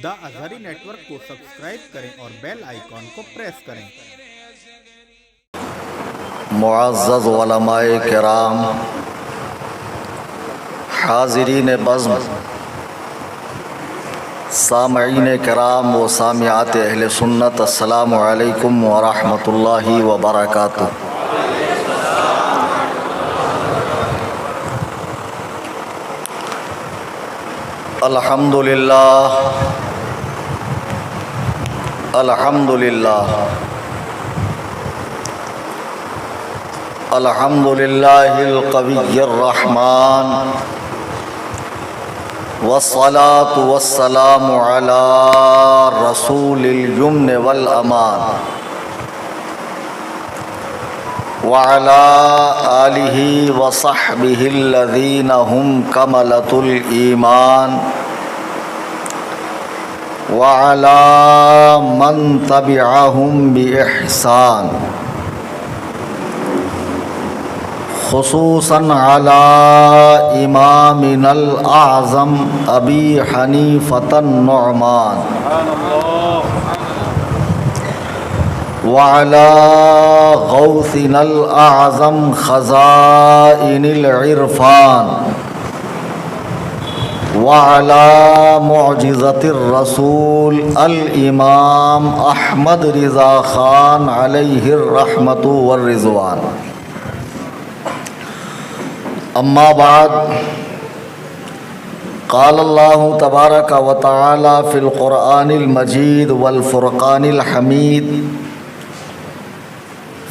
دا Azhari net work کو subscribe کریں اور بیل آئیکن کو پریس کریں۔ معزز علماء کرام، حاضرین بزم، سامعین کرام و سامعات اہل سنت، السلام علیکم ورحمۃ اللہ وبرکاتہ۔ الحمدللہ الحمدللہ الحمدللہ القوی الرحمن، والصلاة والسلام علی رسول الیمن والامان، وعلی آلہ وصحبہ الذین ہم کملۃ الایمان، وعلی من تبعہم بإحسان، خصوصاً علی امامنا الاعظم ابی حنیفۃ النعمان، وعلی غوثنا الاعظم خزائن العرفان، وعلی معجزۃ الرسول الامام احمد رضا خان علیہ الرحمۃ والرضوان۔ اما بعد، قال اللہ تبارک و تعالی فی القرآن المجید والفرقان الحمید،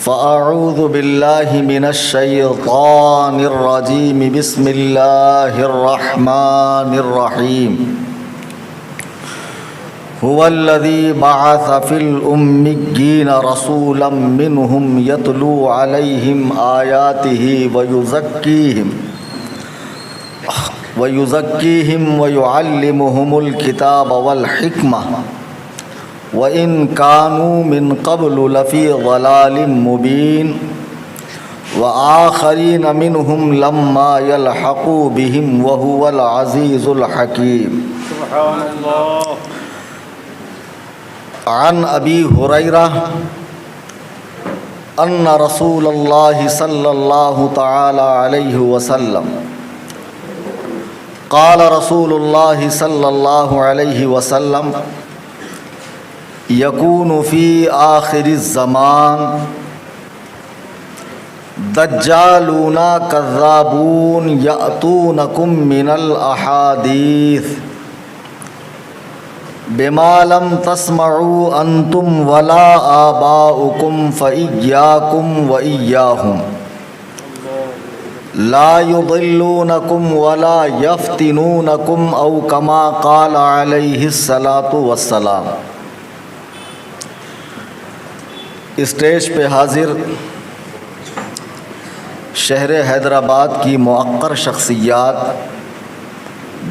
فاعوذ باللہ من الشیطان الرجیم، بسم اللہ الرحمن الرحیم، هو الذی بعث فی الأمیین رسولا منہم یتلو علیہم آیاتہ ویزکیہم ویعلمہم الکتاب والحکمہ وإن كانوا من قبل لفی ضلال مبین، وآخرین منہم لما یلحقوا بہم وہو العزیز الحکیم۔ سبحان اللہ۔ عن ابی ہریرہ ان رسول اللہ صلی اللہ تعالی علیہ وسلم قال رسول اللہ صلی اللہ علیہ وسلم، یکون فی آخر الزمان دجالون کذابون یأتونکم من الاحادیث بما لم تسمعوا انتم ولا آباؤکم فإیاکم وإیاہم، لا یضلونکم ولا یفتنونکم او کما قال علیہ الصلاۃ والسلام۔ اسٹیج پہ حاضر شہر حیدرآباد کی موقر شخصیات،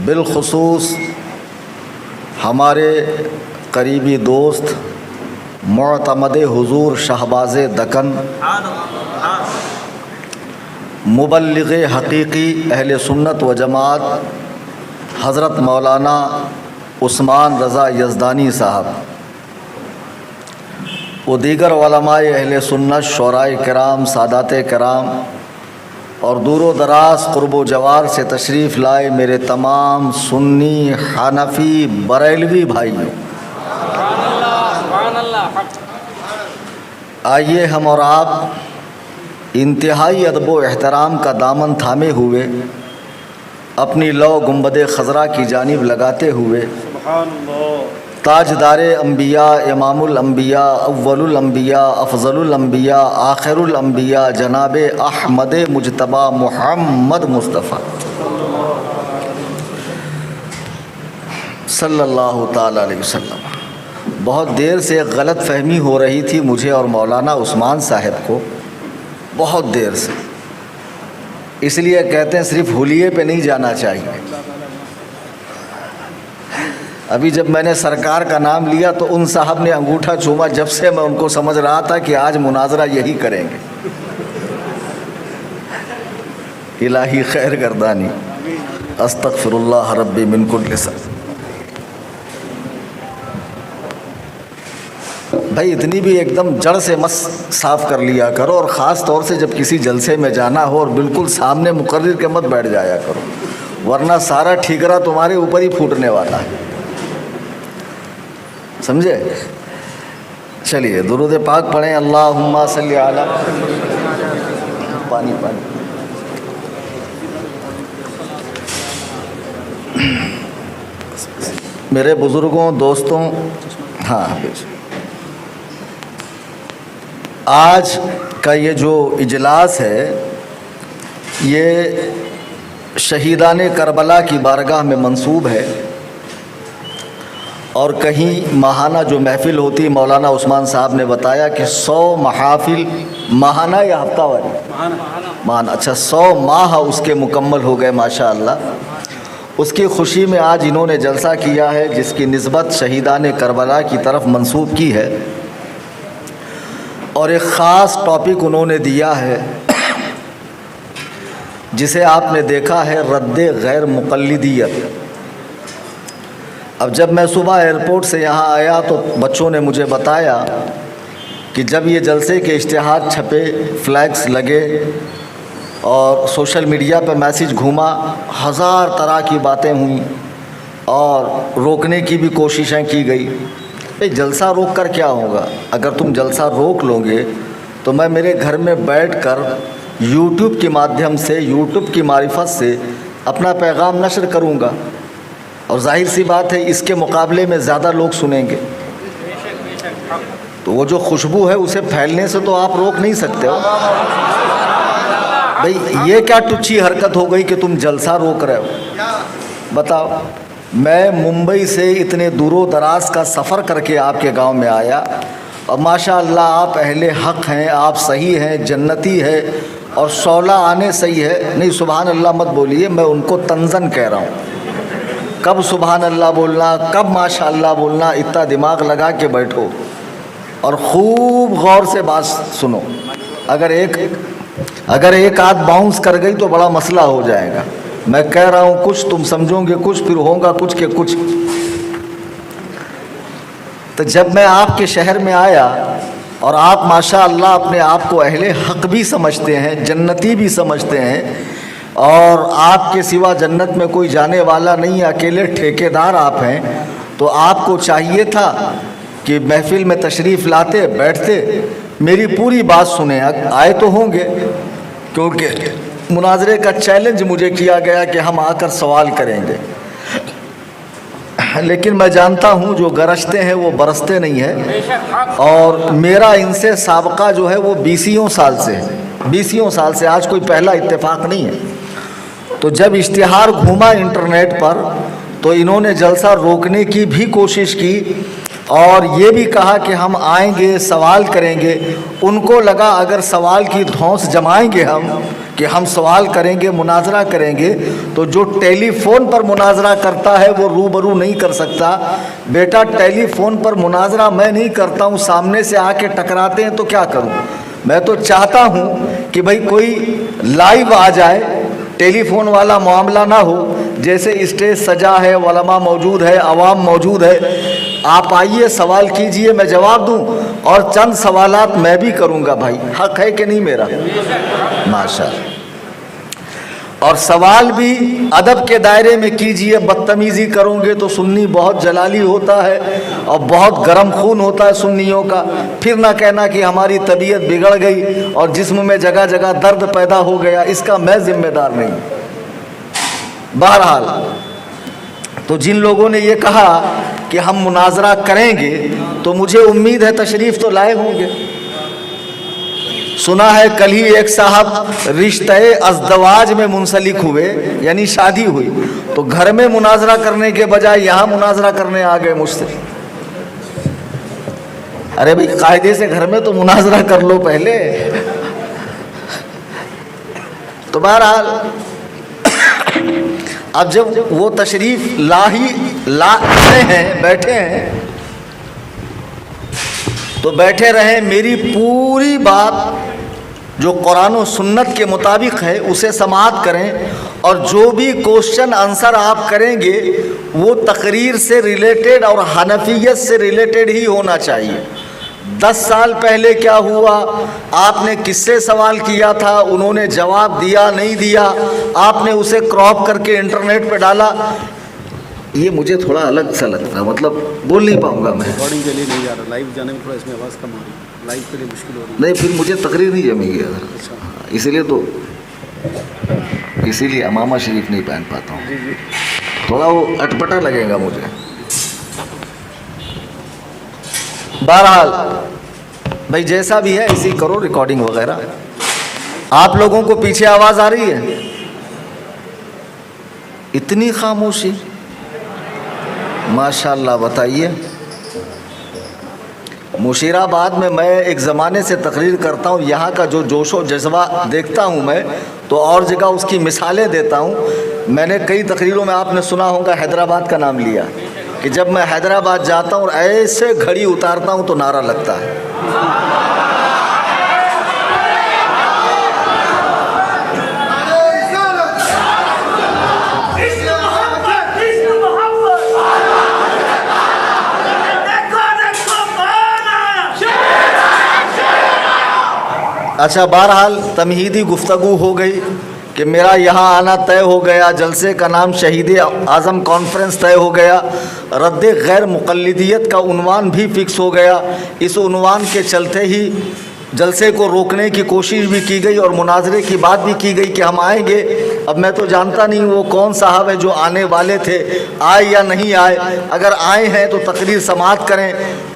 بالخصوص ہمارے قریبی دوست معتمد حضور شہباز دکن، مبلغ حقیقی اہل سنت و جماعت حضرت مولانا عثمان رضا یزدانی صاحب، و دیگر علماء اہل سنت، شعراء کرام، سادات کرام، اور دور و دراز قرب و جوار سے تشریف لائے میرے تمام سنی، حنفی، بریلوی بھائیوں، آئیے ہم اور آپ انتہائی ادب و احترام کا دامن تھامے ہوئے اپنی لو گنبد خضرا کی جانب لگاتے ہوئے تاجدار انبیاء، امام الانبیاء، اول الانبیاء، افضل الانبیاء، آخر الانبیاء، جناب احمد مجتبی محمد مصطفیٰ صلی اللہ تعالی علیہ وسلم۔ بہت دیر سے ایک غلط فہمی ہو رہی تھی مجھے اور مولانا عثمان صاحب کو، بہت دیر سے، اس لیے کہتے ہیں صرف حلیے پہ نہیں جانا چاہیے۔ ابھی جب میں نے سرکار کا نام لیا تو ان صاحب نے انگوٹھا چوما، جب سے میں ان کو سمجھ رہا تھا کہ آج مناظرہ یہی کریں گے۔ الہی خیر گردانی، استغفر اللہ ربی من کل ذنب۔ بھائی اتنی بھی ایک دم جڑ سے مت صاف کر لیا کرو، اور خاص طور سے جب کسی جلسے میں جانا ہو اور بالکل سامنے مقرر کے مت بیٹھ جایا کرو، ورنہ سارا ٹھیکرا تمہارے اوپر ہی پھوٹنے والا ہے، سمجھے؟ چلیے درود پاک پڑھیں، اللہم صلی علی پانی میرے بزرگوں، دوستوں، ہاں آج کا یہ جو اجلاس ہے یہ شہیدان کربلا کی بارگاہ میں منسوب ہے، اور کہیں ماہانہ جو محفل ہوتی، مولانا عثمان صاحب نے بتایا کہ 100 محافل، ماہانہ یا ہفتہ واری؟ ماہانہ، اچھا 100 ماہ اس کے مکمل ہو گئے ماشاءاللہ۔ اس کی خوشی میں آج انہوں نے جلسہ کیا ہے جس کی نسبت شہیدان کربلا کی طرف منسوب کی ہے، اور ایک خاص ٹاپک انہوں نے دیا ہے جسے آپ نے دیکھا ہے، رد غیر مقلدیت۔ اب جب میں صبح ایئرپورٹ سے یہاں آیا تو بچوں نے مجھے بتایا کہ جب یہ جلسے کے اشتہار چھپے، فلیکس لگے اور سوشل میڈیا پہ میسیج گھوما، 1000 طرح کی باتیں ہوئیں اور روکنے کی بھی کوششیں کی گئی۔ جلسہ روک کر کیا ہوگا؟ اگر تم جلسہ روک لو گے تو میں میرے گھر میں بیٹھ کر یوٹیوب کے مادھیم سے، یوٹیوب کی معرفت سے اپنا پیغام نشر کروں گا، اور ظاہر سی بات ہے اس کے مقابلے میں زیادہ لوگ سنیں گے، تو وہ جو خوشبو ہے اسے پھیلنے سے تو آپ روک نہیں سکتے ہو۔ بھئی یہ کیا ٹچھی حرکت ہو گئی کہ تم جلسہ روک رہے ہو؟ بتاؤ، میں ممبئی سے اتنے دور و دراز کا سفر کر کے آپ کے گاؤں میں آیا، اور ماشاءاللہ آپ اہل حق ہیں، آپ صحیح ہیں، جنتی ہے، اور شعلہ آنے صحیح ہے، نہیں سبحان اللہ مت بولیے، میں ان کو تنزن کہہ رہا ہوں، کب سبحان اللہ بولنا، کب ماشاءاللہ بولنا، اتنا دماغ لگا کے بیٹھو اور خوب غور سے بات سنو۔ اگر ایک آدھ باؤنس کر گئی تو بڑا مسئلہ ہو جائے گا۔ میں کہہ رہا ہوں کچھ، تم سمجھو گے کچھ، پھر ہوگا کچھ کے کچھ۔ تو جب میں آپ کے شہر میں آیا اور آپ ماشاءاللہ اپنے آپ کو اہل حق بھی سمجھتے ہیں، جنتی بھی سمجھتے ہیں، اور آپ کے سوا جنت میں کوئی جانے والا نہیں، اکیلے ٹھیکیدار آپ ہیں، تو آپ کو چاہیے تھا کہ محفل میں تشریف لاتے، بیٹھتے، میری پوری بات سنیں۔ آئے تو ہوں گے، کیونکہ مناظرے کا چیلنج مجھے کیا گیا کہ ہم آ کر سوال کریں گے، لیکن میں جانتا ہوں جو گرجتے ہیں وہ برستے نہیں ہیں، اور میرا ان سے سابقہ جو ہے وہ 20 سال سے ہے، 20 سال سے، آج کوئی پہلا اتفاق نہیں ہے۔ تو جب اشتہار گھوما انٹرنیٹ پر تو انہوں نے جلسہ روکنے کی بھی کوشش کی، اور یہ بھی کہا کہ ہم آئیں گے، سوال کریں گے۔ ان کو لگا اگر سوال کی دھونس جمائیں گے ہم، کہ ہم سوال کریں گے، مناظرہ کریں گے، تو جو ٹیلی فون پر مناظرہ کرتا ہے وہ روبرو نہیں کر سکتا۔ بیٹا ٹیلی فون پر مناظرہ میں نہیں کرتا ہوں، سامنے سے آ کے ٹکراتے ہیں تو کیا کروں؟ میں تو چاہتا ہوں کہ بھئی کوئی لائیو آ جائے، ٹیلی فون والا معاملہ نہ ہو، جیسے اسٹیج سجا ہے، علماء موجود ہے، عوام موجود ہے، آپ آئیے، سوال کیجئے، میں جواب دوں، اور چند سوالات میں بھی کروں گا۔ بھائی حق ہے کہ نہیں میرا؟ ماشاءاللہ۔ اور سوال بھی ادب کے دائرے میں کیجئے، بدتمیزی کروں گے تو سنی بہت جلالی ہوتا ہے اور بہت گرم خون ہوتا ہے سنیوں کا، پھر نہ کہنا کہ ہماری طبیعت بگڑ گئی اور جسم میں جگہ جگہ درد پیدا ہو گیا، اس کا میں ذمہ دار نہیں۔ بہرحال تو جن لوگوں نے یہ کہا کہ ہم مناظرہ کریں گے تو مجھے امید ہے تشریف تو لائے ہوں گے۔ سنا ہے کل ہی ایک صاحب رشتہ ازدواج میں منسلک ہوئے، یعنی شادی ہوئی، تو گھر میں مناظرہ کرنے کے بجائے یہاں مناظرہ کرنے آ گئے مجھ سے۔ ارے بھائی قاعدے سے گھر میں تو مناظرہ کر لو پہلے۔ تو بہرحال اب جب وہ تشریف لائے ہیں، بیٹھے ہیں، تو بیٹھے رہیں، میری پوری بات جو قرآن و سنت کے مطابق ہے اسے سماعت کریں، اور جو بھی کوشچن آنسر آپ کریں گے وہ تقریر سے ریلیٹڈ اور حنفیت سے ریلیٹڈ ہی ہونا چاہیے۔ 10 سال پہلے کیا ہوا، آپ نے کس سے سوال کیا تھا، انہوں نے جواب دیا نہیں دیا، آپ نے اسے کراپ کر کے انٹرنیٹ پہ ڈالا، یہ مجھے تھوڑا الگ سا لگتا ہے، مطلب بول نہیں پاؤں گا میں. ریکارڈنگ کے لیے نہیں جا رہا، لائیو جانے میں تھوڑا اس میں آواز کم آ رہی ہے، لائیو کے لیے مشکل ہو رہی ہے. نہیں پھر مجھے تقریر نہیں جمے گی ادھر، اسی لیے امامہ شریف نہیں پہن پاتا ہوں، تھوڑا وہ اٹپٹا لگے گا مجھے. بہرحال بھائی جیسا بھی ہے اسی کرو ریکارڈنگ وغیرہ. آپ لوگوں کو پیچھے آواز آ رہی ہے؟ اتنی خاموشی، ماشاءاللہ. بتائیے، مشیر آباد میں ایک زمانے سے تقریر کرتا ہوں، یہاں کا جو جوش و جذبہ دیکھتا ہوں میں تو اور جگہ اس کی مثالیں دیتا ہوں. میں نے کئی تقریروں میں، آپ نے سنا ہوگا حیدرآباد کا نام لیا، کہ جب میں حیدرآباد جاتا ہوں اور ایسے گھڑی اتارتا ہوں تو نعرہ لگتا ہے. اچھا بہرحال تمہیدی گفتگو ہو گئی کہ میرا یہاں آنا طے ہو گیا، جلسے کا نام شہید اعظم کانفرنس طے ہو گیا، رد غیر مقلدیت کا عنوان بھی فکس ہو گیا. اس عنوان کے چلتے ہی جلسے کو روکنے کی کوشش بھی کی گئی اور مناظرے کی بات بھی کی گئی کہ ہم آئیں گے. اب میں تو جانتا نہیں وہ کون صاحب ہے جو آنے والے تھے، آئے یا نہیں آئے. اگر آئے ہیں تو تقریر سماعت کریں،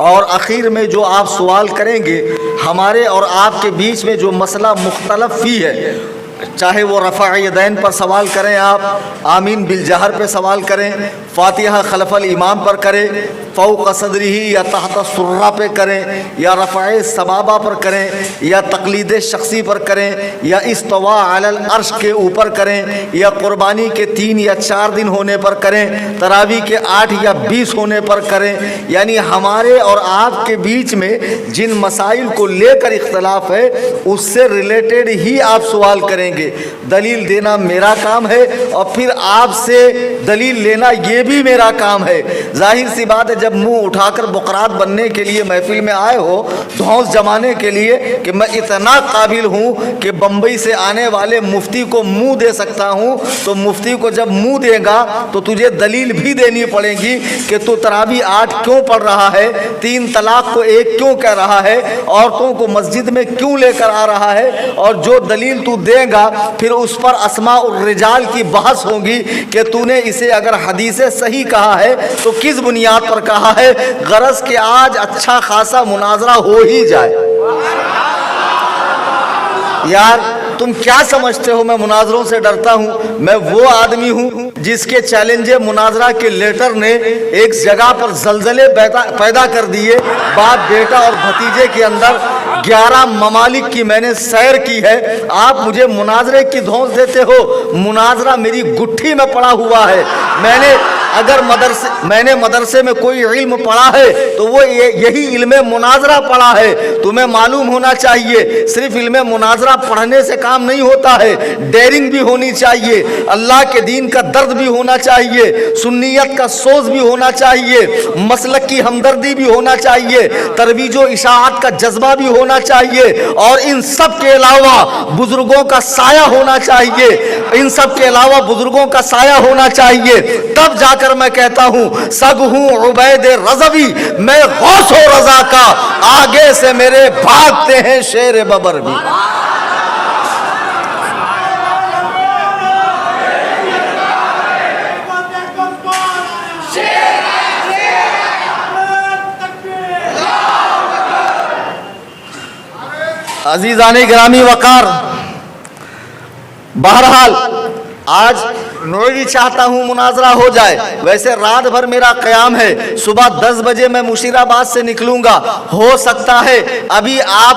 اور اخیر میں جو آپ سوال کریں گے، ہمارے اور آپ کے بیچ میں جو مسئلہ مختلف فی ہے، چاہے وہ رفع یدین پر سوال کریں، آپ آمین بالجہر پہ سوال کریں، فاتحہ خلف الامام پر کریں، فوق صدرہ یا تحت سرہ پہ کریں، یا رفع سبابہ پر کریں، یا تقلید شخصی پر کریں، یا استوا علی العرش کے اوپر کریں، یا قربانی کے 3 یا 4 دن ہونے پر کریں، تراویح کے 8 یا 20 ہونے پر کریں. یعنی ہمارے اور آپ کے بیچ میں جن مسائل کو لے کر اختلاف ہے اس سے ریلیٹڈ ہی آپ سوال کریں گے. دلیل دینا میرا کام ہے اور پھر آپ سے دلیل لینا یہ بھی میرا کام ہے. ظاہر سی بات ہے جب منہ اٹھا کر بقرات بننے کے لیے محفل میں آئے ہو، دھونس جمانے کے لیے کہ میں اتنا قابل ہوں کہ بمبئی سے آنے والے مفتی کو منہ دے سکتا ہوں، تو مفتی کو جب منہ دے گا تو تجھے دلیل بھی دینی پڑے گی کہ تو تراویح 8 کیوں پڑھ رہا ہے، 3 طلاق کو 1 کیوں کہہ رہا ہے، عورتوں کو مسجد میں کیوں لے کر آ رہا ہے. اور جو دلیل تو دے گا پھر اس پر اسماء الرجال کی بحث ہوگی کہ تو نے اسے اگر حدیث صحیح کہا ہے تو کس بنیاد پر کہا ہے. غرض کہ آج اچھا خاصا مناظرہ ہو ہی جائے. یار تم کیا سمجھتے ہو میں مناظروں سے ڈرتا ہوں؟ میں وہ آدمی ہوں جس کے چیلنج مناظرہ کے لیٹر نے ایک جگہ پر زلزلے پیدا کر دیے. باپ بیٹا اور بھتیجے کے اندر 11 ممالک کی میں نے سیر کی ہے. آپ مجھے مناظرے کی دھونس دیتے ہو. مناظرہ میری گٹھی میں پڑا ہوا ہے. میں نے مدرسے میں کوئی علم پڑھا ہے تو وہ یہی علم مناظرہ پڑھا ہے. تمہیں معلوم ہونا چاہیے صرف علم مناظرہ پڑھنے سے کام نہیں ہوتا ہے، ڈیرنگ بھی ہونی چاہیے، اللہ کے دین کا درد بھی ہونا چاہیے، سنیت کا سوز بھی ہونا چاہیے، مسلک کی ہمدردی بھی ہونا چاہیے، ترویج و اشاعت کا جذبہ بھی ہونا چاہیے، اور ان سب کے علاوہ بزرگوں کا سایہ ہونا چاہیے. ان سب کے علاوہ بزرگوں کا سایہ ہونا چاہیے. تب جا کر میں کہتا ہوں سگ ہوں عبید رضوی، میں غوث و رضا کا، آگے سے میرے بھاگتے ہیں شیر ببر بھی. عزیزان گرامی وقار، بہرحال آج میں بھی چاہتا ہوں مناظرہ ہو جائے. ویسے رات بھر میرا قیام ہے، صبح 10 بجے میں مشیر آباد سے نکلوں گا. ہو سکتا ہے ابھی آپ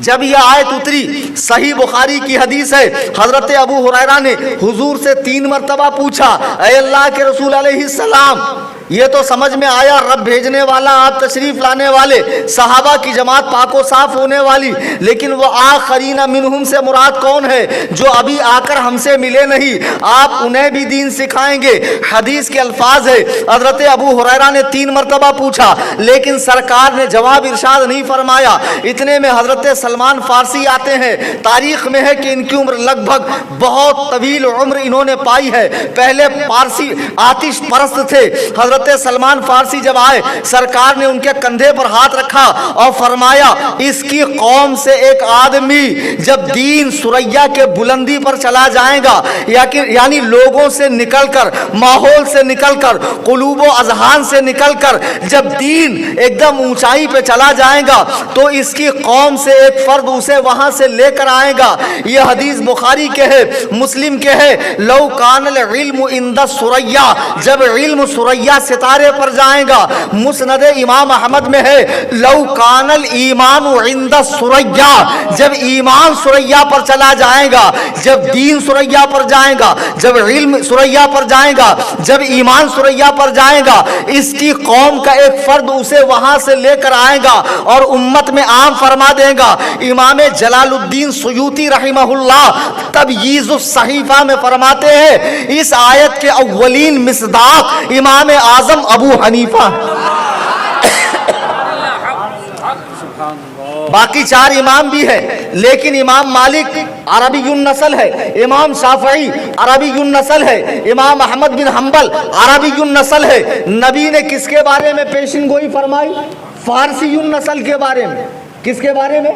جب یہ آیت اتری، صحیح بخاری کی حدیث ہے، حضرت ابو ہریرہ نے حضور سے 3 مرتبہ پوچھا، اے اللہ کے رسول علیہ السلام، یہ تو سمجھ میں آیا رب بھیجنے والا، آپ تشریف لانے والے، صحابہ کی جماعت پاک و صاف ہونے والی، لیکن وہ آخرین منہم سے مراد کون ہے؟ جو ابھی آ کر ہم سے ملے نہیں، آپ انہیں بھی دین سکھائیں گے۔ حدیث کے الفاظ ہے، حضرت ابو ہریرہ نے 3 مرتبہ پوچھا، لیکن سرکار نے جواب ارشاد نہیں فرمایا۔ اتنے میں حضرت سلمان فارسی آتے ہیں۔ تاریخ میں ہے کہ ان کی عمر لگ بھگ بہت طویل عمر انہوں نے پائی ہے۔ پہلے پارسی آتش پرست تھے۔ حضرت سلمان فارسی جب آئے، سرکار نے ان کے کندھے پر ہاتھ رکھا اور فرمایا، اس کی قوم سے ایک آدمی جب دین سریا کے بلندی پر چلا جائے گا، یعنی لوگوں سے نکل کر، ماحول سے نکل کر، قلوب و اذہان سے نکل کر جب دین ایک دم اونچائی پہ چلا جائے گا، تو اس کی قوم سے ایک فرد اسے وہاں سے لے کر آئے گا۔ یہ حدیث بخاری کے ہے، مسلم کے ہے، لو کان العلم عند ثریا، جب علم ثریا ستارے پر جائے گا۔ مسند امام احمد میں ہے، لو کان الایمان عند ثریا، جب ایمان ثریا پر چلا جائے گا، جب دین ثریا پر جائے گا، جب علم ثریا پر جائے گا، جب ایمان ثریا پر جائے گا، اس کی قوم کا ایک فرد اسے وہاں سے لے کر آئے گا اور امت میں عام فرما دے گا۔ امام جلال الدین سیوطی رحمہ اللہ تبییض الصحیفہ میں فرماتے ہیں، اس آیت کے اولین مصداق امام اعظم ابو حنیفہ، باقی 4 امام بھی ہے، لیکن امام مالک عربی النسل ہے، امام شافعی عربی النسل ہے، امام احمد بن حنبل عربی النسل ہے۔ نبی نے کس کے بارے میں پیشن گوئی فرمائی؟ فارسی النسل کے بارے میں۔ کس کے بارے میں؟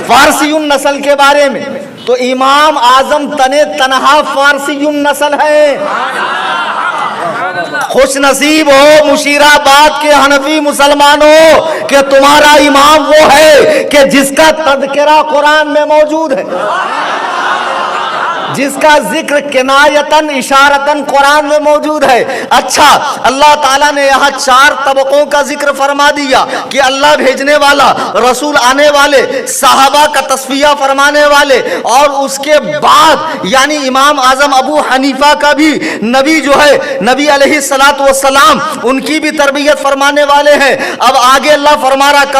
فارسی النسل کے بارے میں۔ تو امام اعظم تنہا فارسی النسل ہے۔ خوش نصیب ہو مشیر آباد کے حنفی مسلمانوں کہ تمہارا امام وہ ہے کہ جس کا تذکرہ قرآن میں موجود ہے، جس کا ذکر کنایتاً اشارتاً قرآن میں موجود ہے۔ اچھا، اللہ تعالیٰ نے یہاں 4 طبقوں کا ذکر فرما دیا کہ اللہ بھیجنے والا، رسول آنے والے، صحابہ کا تصفیہ فرمانے والے، اور اس کے بعد یعنی امام اعظم ابو حنیفہ کا بھی نبی جو ہے، نبی علیہ الصلاۃ والسلام، ان کی بھی تربیت فرمانے والے ہیں۔ اب آگے اللہ فرما رہا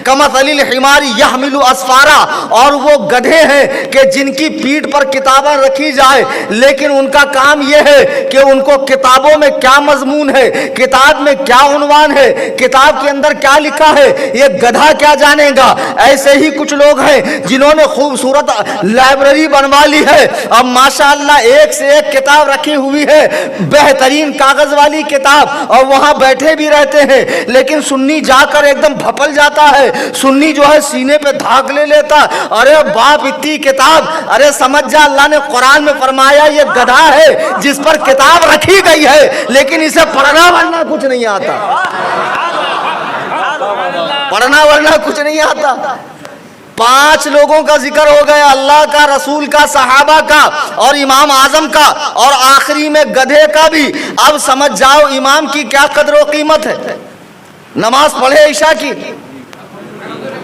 کمثل الحمار یحمل اسفارا، اور وہ گدھے ہیں کہ جن کی پیٹھ پر کتابیں رکھی جائے، لیکن ان کا کام یہ ہے کہ ان کو کتابوں میں کیا مضمون ہے، کتاب میں کیا عنوان ہے، کتاب کے اندر کیا لکھا ہے، یہ گدھا کیا جانے گا۔ ایسے ہی کچھ لوگ ہیں جنہوں نے خوبصورت لائبریری بنوا لی ہے، اب ماشاءاللہ ایک سے ایک کتاب رکھی ہوئی ہے، بہترین کاغذ والی کتاب، اور وہاں بیٹھے بھی رہتے ہیں، لیکن سنی جا کر ایک دم بھپل جاتا ہے، سنی جو ہے سینے پہ دھاک لے لیتا، ارے باپ اتنی کتاب، ارے سمجھ جا اللہ نے قرآن میں فرمایا یہ گدھا ہے جس پر کتاب رکھی گئی ہے، لیکن اسے پڑھنا ورنہ کچھ نہیں آتا، پڑھنا ورنہ کچھ نہیں آتا۔ 5 لوگوں کا ذکر ہو گیا، اللہ کا، رسول کا، صحابہ کا اور امام اعظم کا، اور آخری میں گدھے کا بھی۔ اب سمجھ جاؤ امام کی کیا قدر و قیمت ہے۔ نماز پڑھے عشاء کی؟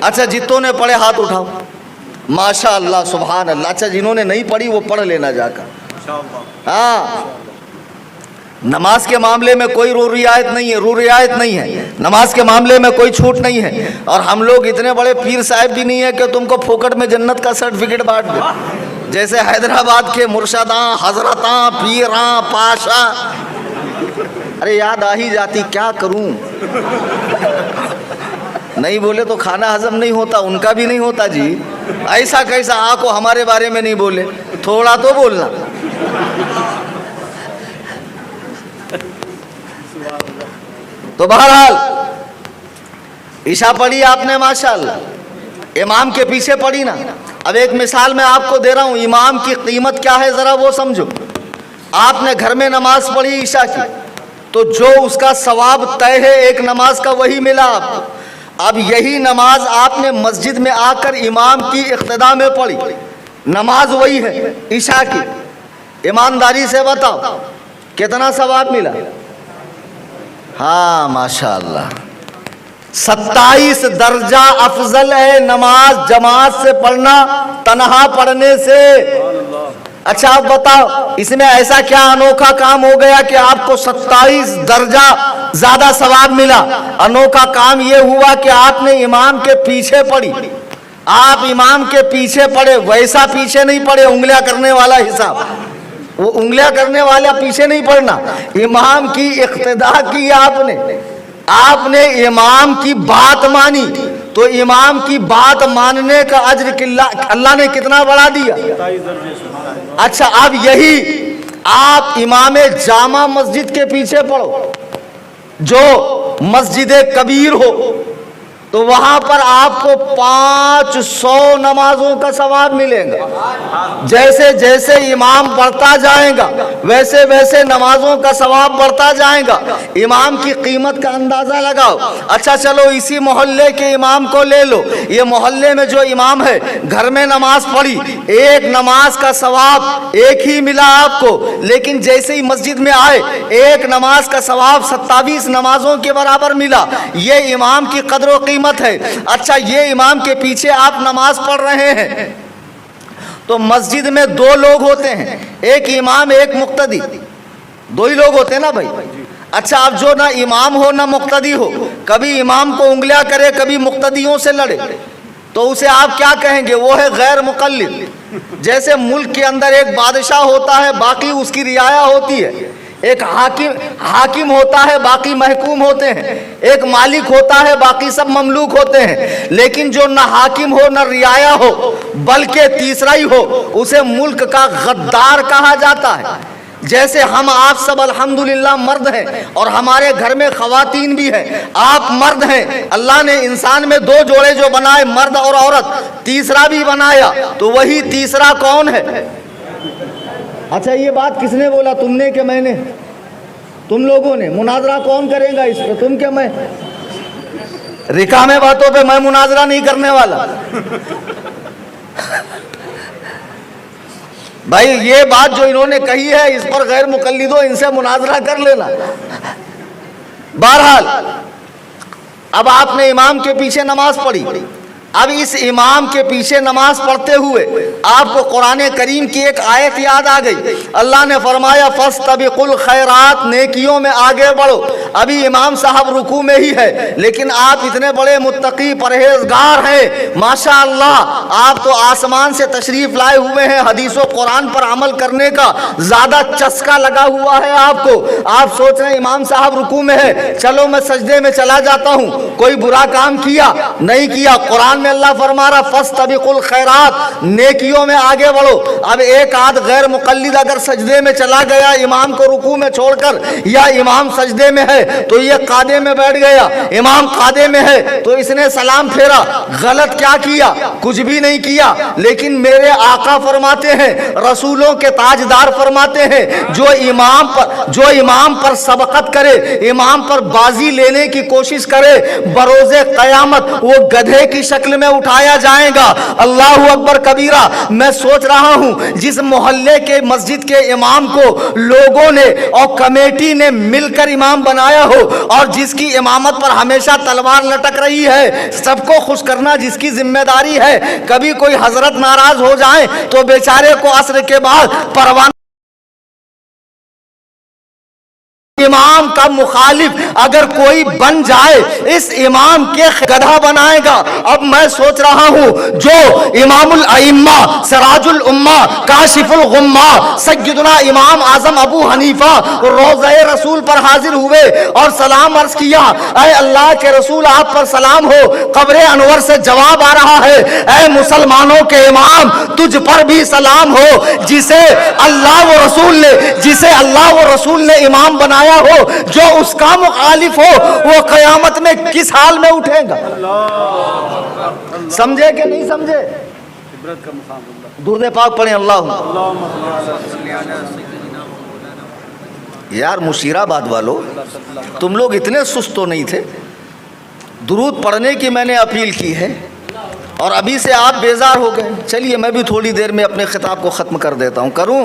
اچھا جتوں نے پڑھے ہاتھ اٹھاؤ، ماشاء اللہ سبحان اللہ۔ اچھا جنہوں نے نہیں پڑھی وہ پڑھ لینا جا کر۔ ہاں، نماز کے معاملے میں کوئی رعایت نہیں ہے، نماز کے معاملے میں کوئی چھوٹ نہیں ہے، اور ہم لوگ اتنے بڑے پیر صاحب بھی نہیں ہیں کہ تم کو پھوکٹ میں جنت کا سرٹیفکیٹ بانٹ دیں، جیسے حیدرآباد کے مرشداں، حضرتاں، پیراں، پاشا۔ ارے یاد آ ہی جاتی، کیا کروں، نہیں بولے تو کھانا ہضم نہیں ہوتا، ان کا بھی نہیں ہوتا جی۔ ایسا کیسا آکو ہمارے بارے میں نہیں بولے، تھوڑا تو بولنا۔ تو بہرحال عشاء پڑھی آپ نے ماشاءاللہ، امام کے پیچھے پڑھی نا۔ اب ایک مثال میں آپ کو دے رہا ہوں، امام کی قیمت کیا ہے ذرا وہ سمجھو۔ آپ نے گھر میں نماز پڑھی عشاء کی، تو جو اس کا ثواب طے ہے ایک نماز کا وہی ملا آپ کو۔ اب یہی نماز آپ نے مسجد میں آ کر امام کی اقتداء میں پڑھی، نماز وہی ہے عشاء کی، ایمانداری سے بتاؤ کتنا ثواب ملا؟ ہاں ماشاءاللہ، 27 درجہ افضل ہے نماز جماعت سے پڑھنا تنہا پڑھنے سے۔ اچھا آپ بتاؤ اس میں ایسا کیا انوکھا کام ہو گیا کہ آپ کو 27 درجہ زیادہ ثواب ملا؟ انوکھا کام یہ ہوا کہ آپ نے امام کے پیچھے پڑھی، آپ امام کے پیچھے پڑھے، ویسا پیچھے نہیں پڑھے انگلیاں کرنے والا حساب، وہ انگلیاں کرنے والا پیچھے نہیں پڑھنا، امام کی اقتدا کی آپ نے امام کی بات مانی تو امام کی بات ماننے کا اجر اللہ نے کتنا بڑھا دیا۔ اچھا اب یہی آپ امام جامع مسجد کے پیچھے پڑھو جو مسجد کبیر ہو تو وہاں پر آپ کو 500 نمازوں کا ثواب ملے گا۔ جیسے جیسے امام بڑھتا جائے گا ویسے ویسے نمازوں کا ثواب بڑھتا جائے گا۔ امام کی قیمت کا اندازہ لگاؤ۔ اچھا چلو اسی محلے کے امام کو لے لو، یہ محلے میں جو امام ہے گھر میں نماز پڑھی، ایک نماز کا ثواب ایک ہی ملا آپ کو، لیکن جیسے ہی مسجد میں آئے ایک نماز کا ثواب 27 نمازوں کے برابر ملا۔ یہ امام کی قدر و قیمت ہے۔ اچھا یہ امام کے پیچھے آپ نماز پڑھ رہے ہیں تو مسجد میں 2 لوگ ہوتے ہیں، ایک امام ایک مقتدی، 2 ہی لوگ ہوتے ہیں نا بھائی۔ اچھا اب جو نہ امام ہو نہ مقتدی ہو، کبھی امام کو انگلیاں کرے کبھی مقتدیوں سے لڑے تو اسے آپ کیا کہیں گے؟ وہ ہے غیر مقلد۔ جیسے ملک کے اندر ایک بادشاہ ہوتا ہے باقی اس کی رعایا ہوتی ہے، ایک حاکم ہوتا ہے باقی محکوم ہوتے ہیں، ایک مالک ہوتا ہے باقی سب مملوک ہوتے ہیں، لیکن جو نہ حاکم ہو نہ رعایا ہو بلکہ تیسرا ہی ہو اسے ملک کا غدار کہا جاتا ہے۔ جیسے ہم آپ سب الحمدللہ مرد ہیں اور ہمارے گھر میں خواتین بھی ہیں، آپ مرد ہیں، اللہ نے انسان میں 2 جوڑے جو بنائے مرد اور عورت، تیسرا بھی بنایا تو وہی تیسرا کون ہے؟ اچھا یہ بات کس نے بولا، تم نے کہ میں نے؟ تم لوگوں نے۔ مناظرہ کون کرے گا اس پہ، تم کہ میں؟ رکامے باتوں پہ میں مناظرہ نہیں کرنے والا بھائی، یہ بات جو انہوں نے کہی ہے اس پر غیر مقلدوں ان سے مناظرہ کر لینا۔ بہرحال اب آپ نے امام کے پیچھے نماز پڑھی، اب اس امام کے پیچھے نماز پڑھتے ہوئے آپ کو قرآن کریم کی ایک آیت یاد آ گئی۔ اللہ نے فرمایا فاستبقوا الخیرات، نیکیوں میں آگے بڑھو۔ ابھی امام صاحب رکوع میں ہی ہے لیکن آپ اتنے بڑے متقی پرہیزگار ہیں ماشاءاللہ، آپ تو آسمان سے تشریف لائے ہوئے ہیں، حدیث و قرآن پر عمل کرنے کا زیادہ چسکا لگا ہوا ہے آپ کو۔ آپ سوچ رہے ہیں امام صاحب رکوع میں ہے، چلو میں سجدے میں چلا جاتا ہوں، کوئی برا کام کیا نہیں کیا۔ قرآن میں اللہ فرما رہا فاستبقوا الخیرات، نیکیوں میں آگے بڑھو۔ اب ایک آدھ غیر مقلد اگر سجدے میں چلا گیا امام کو رکوع میں چھوڑ کر، یا امام سجدے میں ہے تو یہ قاعدے میں بیٹھ گیا، امام قاعدے میں ہے تو اس نے سلام پھیرا، غلط کیا کیا؟ کچھ بھی نہیں کیا، لیکن میرے آقا فرماتے ہیں، رسولوں کے تاجدار فرماتے ہیں، جو امام پر سبقت کرے، امام پر بازی لینے کی کوشش کرے، بروز قیامت وہ گدھے کی شکل میں اٹھایا جائے گا۔ اللہ اکبر کبیرہ۔ میں سوچ رہا ہوں جس محلے کے مسجد کے امام کو لوگوں نے اور کمیٹی نے مل کر امام بنایا ہو اور جس کی امامت پر ہمیشہ تلوار لٹک رہی ہے، سب کو خوش کرنا جس کی ذمہ داری ہے، کبھی کوئی حضرت ناراض ہو جائیں تو بیچارے کو عصر کے بعد پروانہ امام کا مخالف اگر کوئی بن جائے اس امام کے گدھا بنائے گا۔ اب میں سوچ رہا ہوں جو امام الائمہ سراج الامہ کاشف الغمہ سیدنا امام اعظم ابو حنیفہ روضہ رسول پر حاضر ہوئے اور سلام عرض کیا، اے اللہ کے رسول آپ پر سلام ہو، قبر انور سے جواب آ رہا ہے، اے مسلمانوں کے امام تجھ پر بھی سلام ہو، جسے اللہ و رسول نے امام بنایا ہو، جو اس کا مخالف ہو وہ قیامت میں کس حال میں اٹھے گا؟ سمجھے کہ نہیں سمجھے؟ درود پاک پڑھیں اللہ۔ یار مشیرآباد والو، تم لوگ اتنے سست تو نہیں تھے، درود پڑھنے کی میں نے اپیل کی ہے اور ابھی سے آپ بیزار ہو گئے۔ چلیے میں بھی تھوڑی دیر میں اپنے خطاب کو ختم کر دیتا ہوں، کروں؟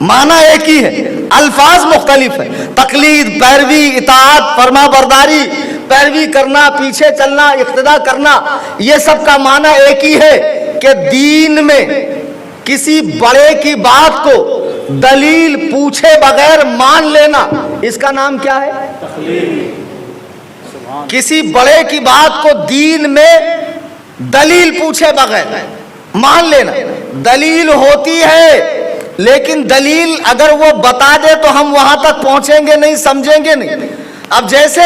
معنی ایک ہی ہے، الفاظ مختلف ہیں. تقلید، پیروی، اطاعت، فرما برداری، پیروی کرنا، پیچھے چلنا، اقتدا کرنا، یہ سب کا معنی ایک ہی ہے کہ دین میں کسی بڑے کی بات کو دلیل پوچھے بغیر مان لینا، اس کا نام کیا ہے؟ کسی بڑے کی بات کو دین میں دلیل پوچھے بغیر مان لینا. دلیل ہوتی ہے لیکن دلیل اگر وہ بتا دے تو ہم وہاں تک پہنچیں گے نہیں، سمجھیں گے نہیں. اب جیسے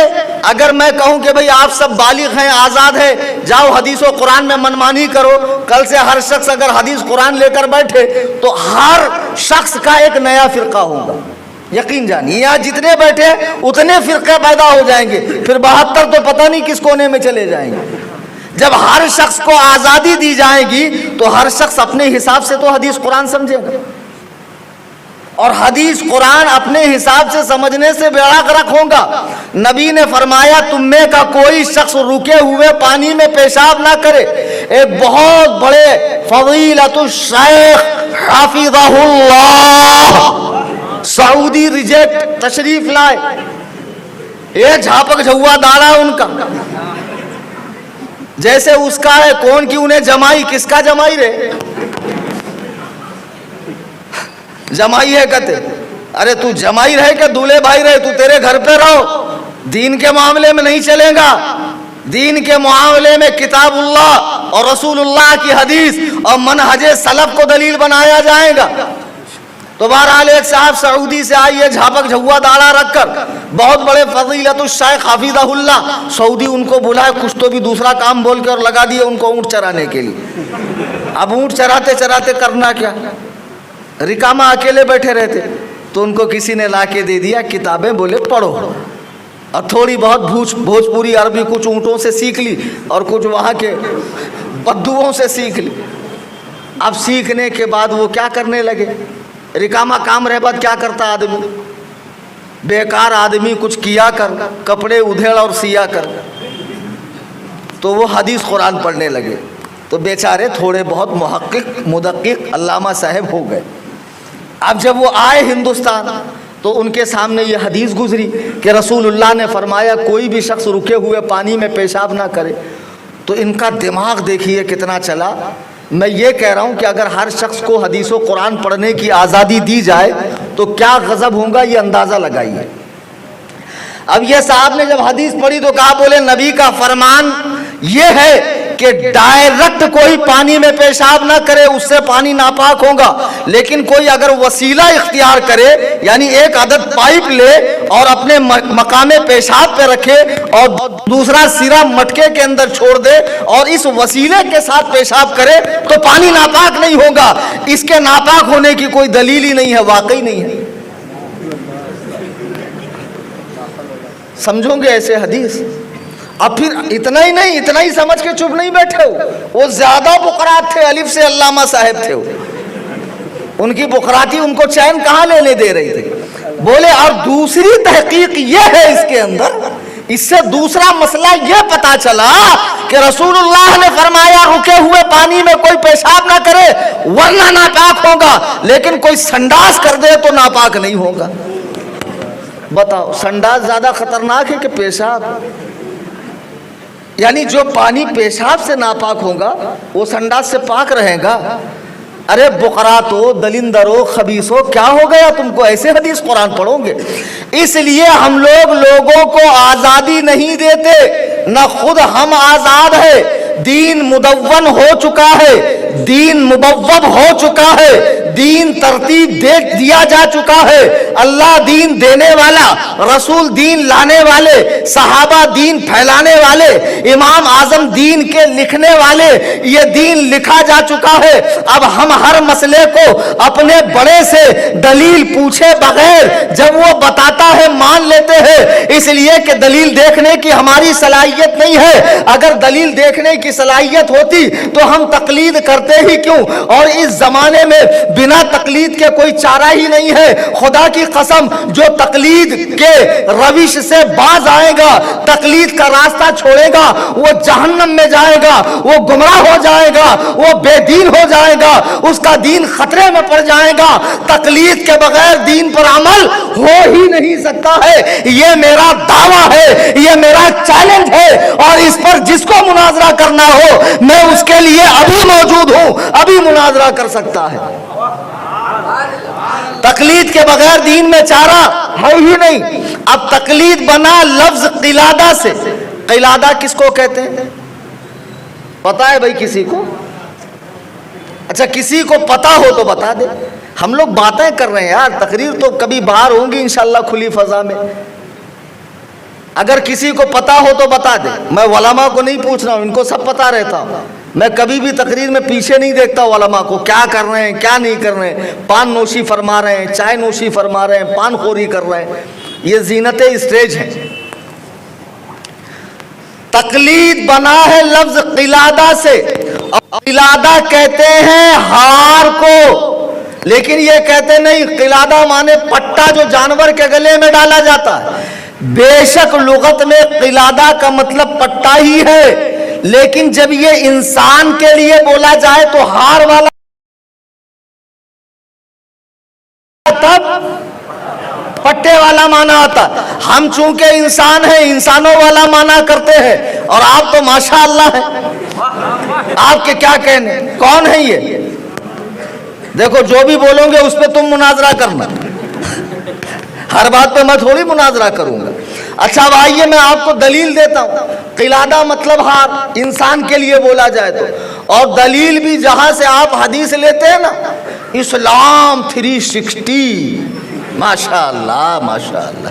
اگر میں کہوں کہ بھئی آپ سب بالغ ہیں، آزاد ہیں، جاؤ حدیث و قرآن میں منمانی کرو، کل سے ہر شخص اگر حدیث قرآن لے کر بیٹھے تو ہر شخص کا ایک نیا فرقہ ہوگا. یقین جانیے یہاں جتنے بیٹھے اتنے فرقے پیدا ہو جائیں گے، پھر 72 تو پتہ نہیں کس کونے میں چلے جائیں گے. جب ہر شخص کو آزادی دی جائے گی تو ہر شخص اپنے حساب سے تو حدیث قرآن سمجھے گا، اور حدیث قرآن اپنے حساب سے سمجھنے سے بیڑا غرق ہوگا. نبی نے فرمایا تم میں کا کوئی شخص رکے ہوئے پانی میں پیشاب نہ کرے. ایک بہت بڑے فضیلت الشیخ حافظہ اللہ سعودی ریجیکٹ تشریف لائے، یہ جھاپک جھوا داڑا ان کا جیسے اس کا ہے. کون کی انہیں جمائی، کس کا جمائی رہے؟ جمائی ہے کہتے، ارے تو جمائی رہے کہ دولے بھائی رہے، تو تیرے گھر پہ رہو، دین کے معاملے میں نہیں چلے گا. دین کے معاملے میں کتاب اللہ اور رسول اللہ کی حدیث اور منہج سلف کو دلیل بنایا جائے گا. تو بہرحال ایک صاحب سعودی سے آئیے جھاپک جھوا داڑا رکھ کر، بہت بڑے فضیلت الشیخ حافظہ اللہ. سعودی ان کو بلائے، کچھ تو بھی دوسرا کام بول کے اور لگا دیے ان کو اونٹ چرانے کے لیے. اب اونٹ چراتے چراتے کرنا کیا، رکامہ اکیلے بیٹھے رہتے، تو ان کو کسی نے لا کے دے دیا کتابیں، بولے پڑھو. اور تھوڑی بہت بھوجپوری عربی کچھ اونٹوں سے سیکھ لی اور کچھ وہاں کے بدوؤں سے سیکھ لی. اب سیکھنے کے بعد وہ کیا کرنے لگے، رکامہ کام رہ بعد کیا کرتا آدمی، بیکار آدمی کچھ کیا کر، کپڑے ادھیڑ اور سیا کر. تو وہ حدیث قرآن پڑھنے لگے. تو بیچارے تھوڑے بہت محقق مدقق علامہ صاحب ہو گئے. اب جب وہ آئے ہندوستان تو ان کے سامنے یہ حدیث گزری کہ رسول اللہ نے فرمایا کوئی بھی شخص رکے ہوئے پانی میں پیشاب نہ کرے. تو ان کا دماغ دیکھیے کتنا چلا. میں یہ کہہ رہا ہوں کہ اگر ہر شخص کو حدیث و قرآن پڑھنے کی آزادی دی جائے تو کیا غضب ہوگا، یہ اندازہ لگائیے. اب یہ صاحب نے جب حدیث پڑھی تو کہا، بولے نبی کا فرمان یہ ہے کہ ڈائریکٹ کوئی پانی میں پیشاب نہ کرے، اس سے پانی ناپاک ہوگا. لیکن کوئی اگر وسیلہ اختیار کرے، یعنی ایک عدد پائپ لے اور اپنے مقام پیشاب پہ رکھے اور دوسرا سرا مٹکے کے اندر چھوڑ دے اور اس وسیلے کے ساتھ پیشاب کرے تو پانی ناپاک نہیں ہوگا. اس کے ناپاک ہونے کی کوئی دلیل ہی نہیں ہے، واقعی نہیں ہے. سمجھو گے ایسے حدیث؟ اب پھر اتنا ہی نہیں، اتنا ہی سمجھ کے چپ نہیں بیٹھے ہو، وہ زیادہ بقرات تھے، الف سے علامہ صاحب تھے وہ. ان کی بقراتی ان کو چین کہاں لینے دے رہی تھی. بولے اور دوسری تحقیق یہ ہے اس کے اندر، اس سے دوسرا مسئلہ یہ پتا چلا کہ رسول اللہ نے فرمایا رکے ہوئے پانی میں کوئی پیشاب نہ کرے ورنہ ناپاک ہوگا، لیکن کوئی سنڈاس کر دے تو ناپاک نہیں ہوگا. بتاؤ سنڈاس زیادہ خطرناک ہے کہ پیشاب؟ یعنی جو پانی پیشاب سے ناپاک ہوگا وہ سنڈاس سے پاک رہے گا. ارے بقراتو، دلندرو، خبیثو، کیا ہو گیا تم کو، ایسے حدیث قرآن پڑھو گے؟ اس لیے ہم لوگ لوگوں کو آزادی نہیں دیتے، نہ خود ہم آزاد ہے. دین مدون ہو چکا ہے، دین مبوب ہو چکا ہے، دین ترتیب دیا جا چکا ہے. اللہ دین دینے والا، رسول دین لانے والے، صحابہ دین پھیلانے والے، امام اعظم دین کے لکھنے والے، یہ دین لکھا جا چکا ہے. اب ہم ہر مسئلے کو اپنے بڑے سے دلیل پوچھے بغیر جب وہ بتاتا ہے مان لیتے ہیں اس لیے کہ دلیل دیکھنے کی ہماری صلاحیت نہیں ہے. اگر دلیل دیکھنے کی صلاحیت ہوتی تو ہم تقلید کرتے ہی کیوں؟ اور اس زمانے میں بنا تقلید کے کوئی چارہ ہی نہیں ہے. خدا کی قسم جو تقلید کے روش سے باز آئے گا, تقلید کا راستہ چھوڑے گا, وہ جہنم میں جائے گا, وہ گمراہ ہو جائے گا, وہ بے دین ہو جائے گا, اس کا دین خطرے میں پڑ جائے گا. تقلید کے بغیر دین پر عمل ہو ہی نہیں سکتا ہے. یہ میرا دعویٰ ہے, یہ میرا چیلنج ہے, اور اس پر جس کو مناظرہ کرنا ہو میں اس کے لیے ابھی موجود ہوں, ابھی مناظرہ کر سکتا ہے. تقلید کے بغیر دین میں چارہ ہے ہی نہیں. اب تقلید بنا لفظ قلادہ سے. قلادہ کس کو کہتے ہیں پتا ہے بھائی کسی کو؟ اچھا کسی کو پتا ہو تو بتا دے. ہم لوگ باتیں کر رہے ہیں یار, تقریر تو کبھی باہر ہوں گی انشاءاللہ کھلی فضا میں. اگر کسی کو پتا ہو تو بتا دے. میں علماء کو نہیں پوچھ رہا ہوں, ان کو سب پتا رہتا ہوں. میں کبھی بھی تقریر میں پیچھے نہیں دیکھتا علماء کو, کیا کر رہے ہیں کیا نہیں کر رہے ہیں. پان نوشی فرما رہے ہیں, چائے نوشی فرما رہے ہیں, پان خوری کر رہے ہیں, یہ زینت اسٹیج ہے. تقلید بنا ہے لفظ قلادہ سے. قلادہ کہتے ہیں ہار کو, لیکن یہ کہتے نہیں قلادہ مانے پٹا جو جانور کے گلے میں ڈالا جاتا ہے. بے شک لغت میں قلادہ کا مطلب پٹا ہی ہے, لیکن جب یہ انسان کے لیے بولا جائے تو ہار والا تب پٹے والا مانا آتا. ہم چونکہ انسان ہیں انسانوں والا مانا کرتے ہیں, اور آپ تو ماشاءاللہ ہیں. آپ کے کیا کہنے, کون ہے یہ؟ دیکھو جو بھی بولو گے اس پہ تم مناظرہ کرنا, ہر بات پہ میں تھوڑی مناظرہ کروں گا. اچھا اب آئیے میں آپ کو دلیل دیتا ہوں. قلادہ مطلب ہار, انسان کے لیے بولا جائے تو. اور دلیل بھی جہاں سے آپ حدیث لیتے ہیں نا, اسلام 360. ماشاءاللہ ماشاءاللہ.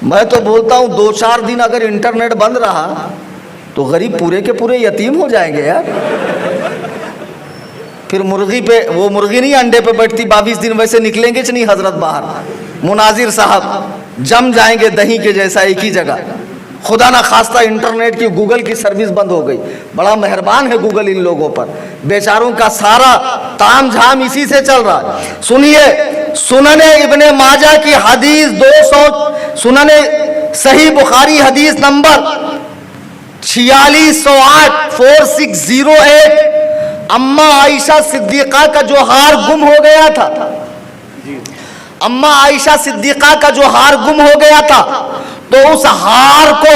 میں تو بولتا ہوں 2-4 دن اگر انٹرنیٹ بند رہا تو غریب پورے کے پورے یتیم ہو جائیں گے یار. پھر مرغی پہ, وہ مرغی نہیں انڈے پہ بیٹھتی 22 دن, ویسے نکلیں گے نہیں حضرت باہر. مناظر صاحب جم جائیں گے دہی کے جیسا ایک ہی جگہ. خدا نہ خواستہ انٹرنیٹ کی گوگل کی سروس بند ہو گئی. بڑا مہربان ہے گوگل ان لوگوں پر, بیچاروں کا سارا تام جھام اسی سے چل رہا ہے. سنیے سنن ابن ماجہ کی حدیث 200, سنن صحیح بخاری حدیث نمبر 4608 4608. اما عائشہ صدیقہ کا جو ہار گم ہو گیا تھا, اما عائشہ صدیقہ کا جو ہار گم ہو گیا تھا, تو اس ہار کو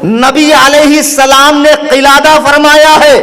نبی علیہ السلام نے قلادہ فرمایا ہے.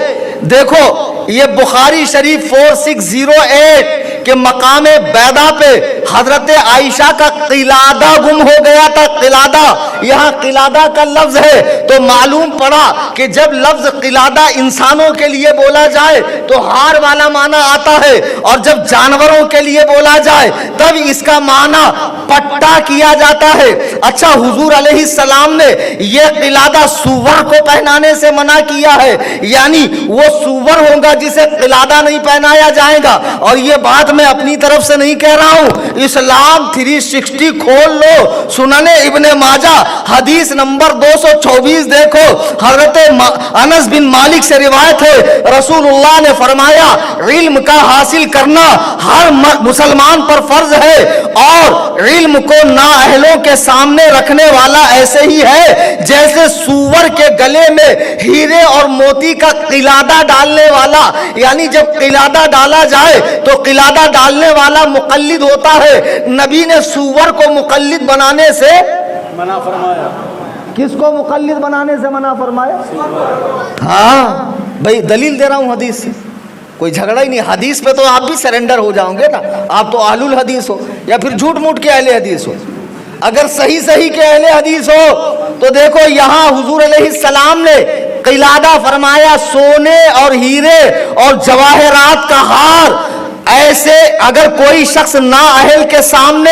دیکھو یہ بخاری شریف 4608 کہ مقام بیدا پہ حضرت عائشہ کا قلادہ گم ہو گیا تھا. قلادہ, یہاں قلادہ کا لفظ ہے تو معلوم پڑا کہ جب لفظ قلادہ انسانوں کے لیے بولا جائے تو ہار والا معنی آتا ہے, اور جب جانوروں کے لیے بولا جائے تب اس کا معنی پٹا کیا جاتا ہے. اچھا حضور علیہ السلام نے یہ قلادہ سور کو پہنانے سے منع کیا ہے, یعنی وہ سور ہوگا جسے قلادہ نہیں پہنایا جائے گا. اور یہ بات میں اپنی طرف سے نہیں کہہ رہا ہوں, اسلام 360 کھول لو. سنن ابن ماجہ حدیث نمبر 224 دیکھو, حضرت انس بن مالک سے روایت ہے, رسول اللہ نے فرمایا علم کا حاصل کرنا ہر مسلمان پر فرض ہے, اور علم کو نااہلوں کے سامنے رکھنے والا ایسے ہی ہے جیسے سور کے گلے میں ہیرے اور موتی کا قلادہ ڈالنے والا. یعنی جب قلادہ ڈالا جائے تو قلادہ ڈالنے والا مقلد ہوتا ہے. نبی نے سور کو مقلد بنانے سے منع فرمایا. کس کو مقلد بنانے سے منع فرمایا؟ ہاں بھائی دلیل دے رہا ہوں حدیث سے, کوئی جھگڑا ہی نہیں. حدیث پہ تو آپ بھی سرنڈر ہو جاؤں گے نا, آپ تو اہل الحدیث ہو یا پھر جھوٹ موٹ کے اہل حدیث ہو. اگر صحیح کے اہل حدیث ہو تو دیکھو یہاں حضور علیہ السلام نے قلادہ فرمایا سونے اور ہیرے اور جواہرات کا ہار. ایسے اگر کوئی شخص نااہل کے سامنے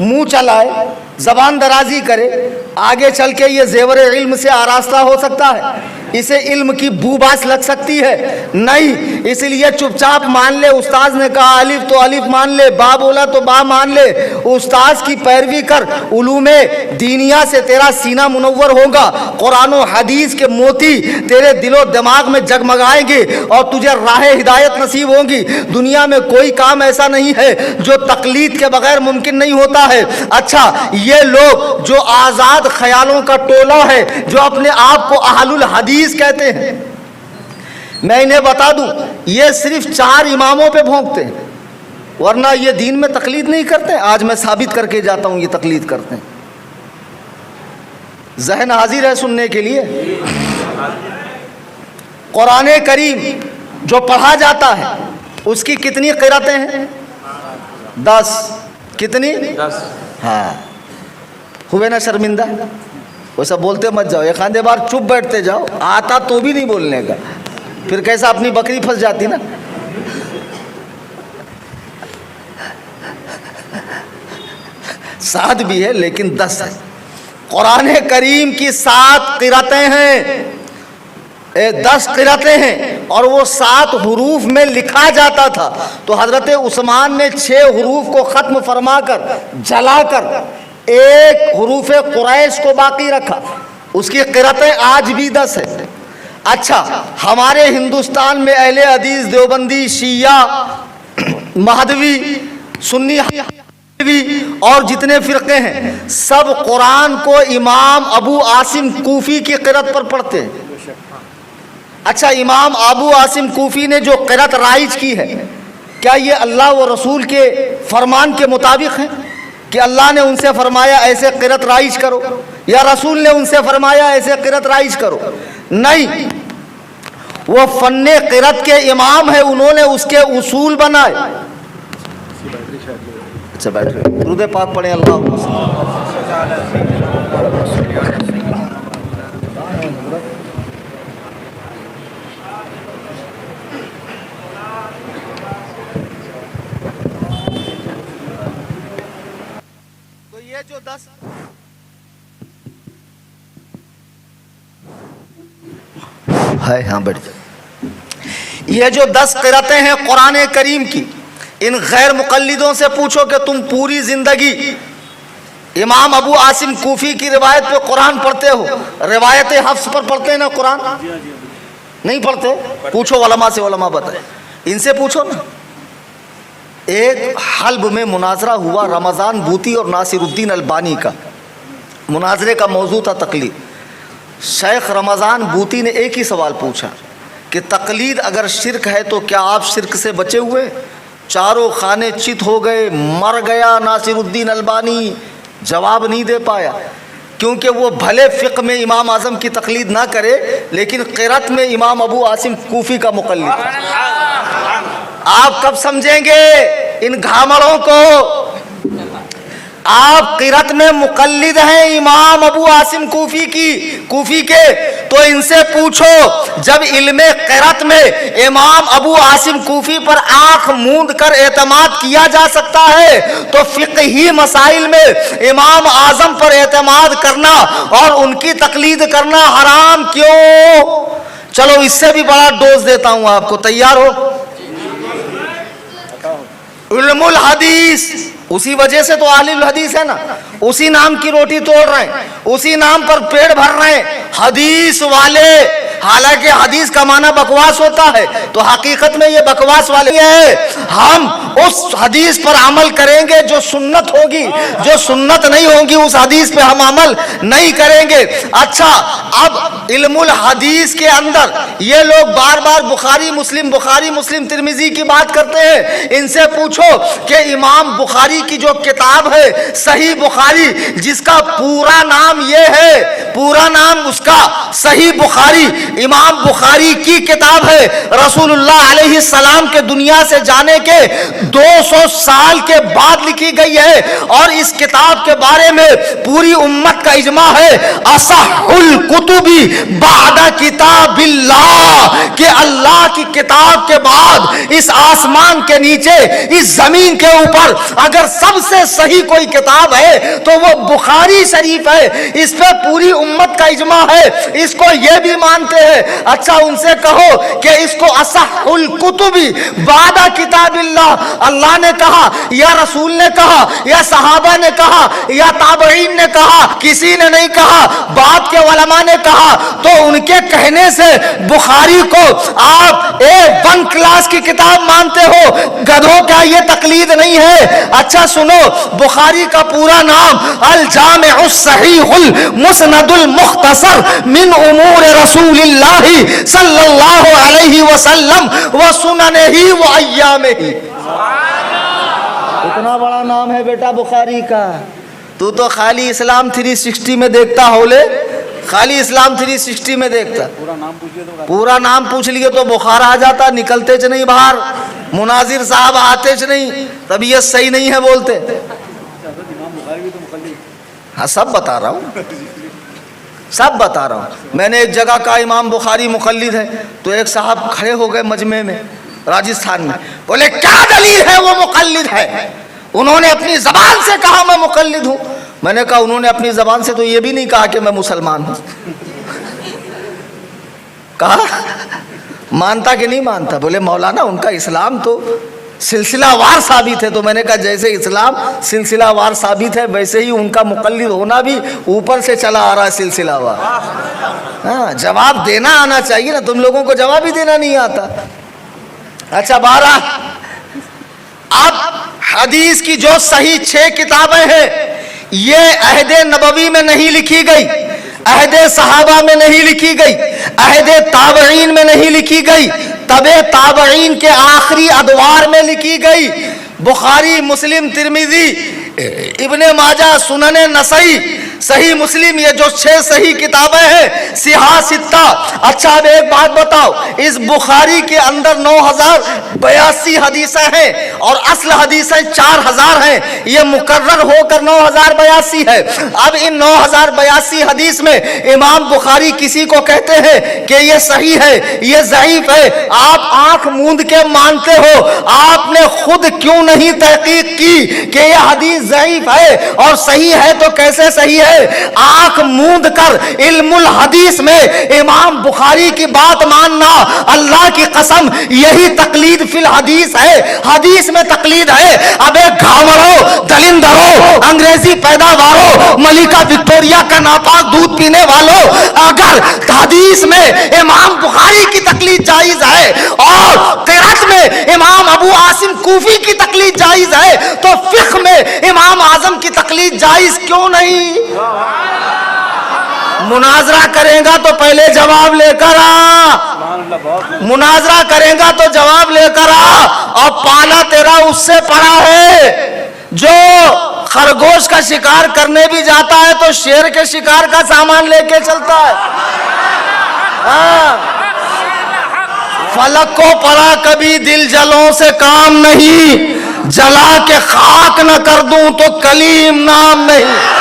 منہ چلائے, زبان درازی کرے, آگے چل کے یہ زیور علم سے آراستہ ہو سکتا ہے, اسے علم کی بو باس لگ سکتی ہے؟ نہیں. اس لیے چپ چاپ مان لے. استاذ نے کہا الف تو الف مان لے, با بولا تو با مان لے. استاذ کی پیروی کر, علوم دینیا سے تیرا سینہ منور ہوگا, قرآن و حدیث کے موتی تیرے دل و دماغ میں جگمگائیں گے اور تجھے راہ ہدایت نصیب ہوگی. دنیا میں کوئی کام ایسا نہیں ہے جو تقلید کے بغیر ممکن نہیں ہوتا ہے. اچھا, یہ لوگ جو آزاد خیالوں کا ٹولہ ہے, جو اپنے آپ کو اہل الحدیث کہتے ہیں, میں انہیں بتا دوں یہ صرف 4 اماموں پہ بھونکتے ہیں, ورنہ یہ دین میں تقلید نہیں کرتے. آج میں ثابت کر کے جاتا ہوں یہ تقلید کرتے ہیں. ذہن حاضر ہے سننے کے لیے؟ قرآن کریم جو پڑھا جاتا ہے اس کی کتنی قرأتیں ہیں؟ 10. کتنی؟ 10. ہاں, ہوئے نا شرمندہ؟ ویسا بولتے مت جاؤ, ایک آدھے بار چپ بیٹھتے جاؤ, آتا تو بھی نہیں بولنے کا, پھر کیسا اپنی بکری پھنس جاتی نا. 7 بھی ہے لیکن 10 ہے. قرآن کریم کی 7 قرأتیں ہیں, 10 قرأتیں ہیں, اور وہ 7 حروف میں لکھا جاتا تھا. تو حضرت عثمان نے 6 حروف کو ختم فرما کر, جلا کر, ایک حروف قریش کو باقی رکھا. اس کی قرأتیں آج بھی 10 ہے. اچھا, ہمارے ہندوستان میں اہل حدیث, دیوبندی, شیعہ, مہدوی, سنی اور جتنے فرقے ہیں, سب قرآن کو امام ابو عاصم کوفی کی قرأت پر پڑھتے ہیں. اچھا, امام ابو عاصم کوفی نے جو قرأت رائج کی ہے, کیا یہ اللہ و رسول کے فرمان کے مطابق ہے کہ اللہ نے ان سے فرمایا ایسے قرأت رائج کرو, یا رسول نے ان سے فرمایا ایسے قرأت رائج کرو؟ نہیں, وہ فن قرأت کے امام ہیں, انہوں نے اس کے اصول بنائے. اچھا بیٹھ رہے, درود پاک پڑھیں. اللہ تو یہ جو 10 ہے, ہاں بیٹھ جائے, یہ جو 10 قرأتیں ہیں قرآن کریم کی, ان غیر مقلدوں سے پوچھو کہ تم پوری زندگی امام ابو عاصم کوفی کی روایت پہ قرآن پڑھتے ہو, روایت حفص پر پڑھتے ہیں نا قرآن؟ نہیں پڑھتے؟ پوچھو علماء سے, علماء بتائیں, ان سے پوچھو نا. ایک حلب میں مناظرہ ہوا رمضان بوتی اور ناصر الدین البانی کا. مناظرے کا موضوع تھا تقلید. شیخ رمضان بوتی نے ایک ہی سوال پوچھا کہ تقلید اگر شرک ہے تو کیا آپ شرک سے بچے ہوئے؟ چاروں خانے چت ہو گئے, مر گیا ناصر الدین البانی, جواب نہیں دے پایا, کیونکہ وہ بھلے فقہ میں امام اعظم کی تقلید نہ کرے لیکن قرأت میں امام ابو عاصم کوفی کا مقلد. آپ کب سمجھیں گے ان گھامڑوں کو؟ آپ قرأت میں مقلد ہیں امام ابو عاصم کوفی کے, تو ان سے پوچھو جب علم قرأت میں امام ابو عاصم کوفی پر آنکھ موند کر اعتماد کیا جا سکتا ہے تو فقہی مسائل میں امام اعظم پر اعتماد کرنا اور ان کی تقلید کرنا حرام کیوں؟ چلو اس سے بھی بڑا ڈوز دیتا ہوں آپ کو, تیار ہو؟ علم الحدیث, اسی وجہ سے تو اہل الحدیث ہے نا, اسی نام کی روٹی توڑ رہے ہیں, اسی نام پر پیڑ بھر رہے ہیں, حدیث والے. حالانکہ حدیث کا معنی بکواس ہوتا ہے, تو حقیقت میں یہ بکواس والے ہیں. ہم اس حدیث پر عمل کریں گے جو سنت ہوگی, جو سنت نہیں ہوگی اس حدیث پہ ہم عمل نہیں کریں گے. اچھا, اب علم الحدیث کے اندر یہ لوگ بار بار بخاری مسلم ترمذی کی بات کرتے ہیں. ان سے پوچھو کہ امام بخاری کی جو کتاب ہے صحیح بخاری, جس کا پورا نام یہ ہے, پورا نام اس کا صحیح بخاری, امام بخاری کی کتاب ہے. رسول اللہ علیہ السلام کے دنیا سے جانے کے 200 سال کے بعد لکھی گئی ہے، اور اس کتاب کے بارے میں پوری امت کا اجماع ہے اصح الکتب بعد کتاب اللہ، کہ اللہ کی کتاب کے بعد اس آسمان کے نیچے، اس زمین کے اوپر اگر سب سے صحیح کوئی کتاب ہے تو وہ بخاری شریف ہے۔ اس پہ پوری امت کا اجماع ہے، اس کو یہ بھی مانتے ہیں۔ اچھا ان سے کہو کہ اس کو اصح الکتب بعد کتاب اللہ اللہ نے کہا یا رسول نے کہا یا صحابہ نے کہا یا تابعین نے کہا؟ کسی نے نہیں کہا، بعد کے علماء نے کہا۔ تو ان کے کہنے سے بخاری کو آپ A1 کلاس کی کتاب مانتے ہو؟ گدھوں کیا یہ تقلید نہیں ہے؟ اچھا سنو، بخاری کا پورا نام الجامع الصحیح المسند المختصر من امور رسول اللہ صلی اللہ علیہ وسلم و سننہ و ایامہ۔ اتنا بڑا نام ہے بیٹا بخاری کا۔ تو خالی اسلام 360 میں دیکھتا ہو لے، خالی اسلام 360 میں دیکھتا، پورا نام پوچھ لیے تو بخار آ جاتا، نکلتے چ نہیں باہر، مناظر صاحب آتے چ نہیں، طبیعت صحیح نہیں ہے بولتے۔ ہاں سب بتا رہا ہوں، سب بتا رہا ہوں۔ میں نے ایک جگہ کہا امام بخاری مقلد ہے، تو ایک صاحب کھڑے ہو گئے مجمع میں راجستھان میں، بولے کیا دلیل ہے وہ مقلد ہے؟ انہوں نے اپنی زبان سے کہا میں مقلد ہوں۔ میں نے کہا انہوں نے اپنی زبان سے تو یہ بھی نہیں کہا کہ میں مسلمان ہوں۔ کہا مانتا کہ نہیں مانتا؟ بولے مولانا ان کا اسلام تو سلسلہ وار ثابت ہے۔ تو میں نے کہا جیسے اسلام سلسلہ وار ثابت ہے ویسے ہی ان کا مقلد ہونا بھی اوپر سے چلا آ رہا ہے سلسلہ وار۔ ہاں جواب دینا آنا چاہیے نا، تم لوگوں کو جواب ہی دینا نہیں آتا۔ اچھا 12 اب حدیث کی جو صحیح 6 کتابیں ہیں یہ عہد نبوی میں نہیں لکھی گئی، عہد صحابہ میں نہیں لکھی گئی، عہد تابعین میں نہیں لکھی گئی، تبع تابعین کے آخری ادوار میں لکھی گئی۔ بخاری، مسلم، ترمذی، ابن ماجہ، سنن نسائی، صحیح مسلم، یہ جو 6 صحیح کتابیں ہیں صحاح ستہ۔ اچھا اب ایک بات بتاؤ، اس بخاری کے اندر 9082 حدیثیں ہیں اور اصل حدیثیں 4000 ہیں، یہ مقرر ہو کر 9082 ہے۔ اب ان 9082 حدیث میں امام بخاری کسی کو کہتے ہیں کہ یہ صحیح ہے، یہ ضعیف ہے، آپ آنکھ موند کے مانتے ہو۔ آپ نے خود کیوں نہیں تحقیق کی کہ یہ حدیث ضعیف ہے اور صحیح ہے تو کیسے صحیح ہے؟ آنکھ موند کر علم الحدیث میں امام بخاری کی بات ماننا، اللہ کی قسم یہی تقلید فی الحدیث ہے، حدیث میں تقلید ہے۔ اب ایک گھاوڑوں، دلندروں، انگریزی پیداواروں، ملکہ وکٹوریا کا ناپاک دودھ پینے والوں، اگر حدیث میں امام بخاری کی تقلید جائز ہے اور قرأت میں امام ابو عاصم کوفی کی تقلید جائز ہے تو فقہ میں امام اعظم کی تقلید جائز کیوں نہیں؟ مناظرہ کریں گا تو پہلے جواب لے کر آ، مناظرہ کریں گا تو جواب لے کر آ، اور پالا تیرا اس سے پڑا ہے جو خرگوش کا شکار کرنے بھی جاتا ہے تو شیر کے شکار کا سامان لے کے چلتا ہے۔ فلک کو پڑا کبھی دل جلوں سے کام نہیں، جلا کے خاک نہ کر دوں تو کلیم نام نہیں۔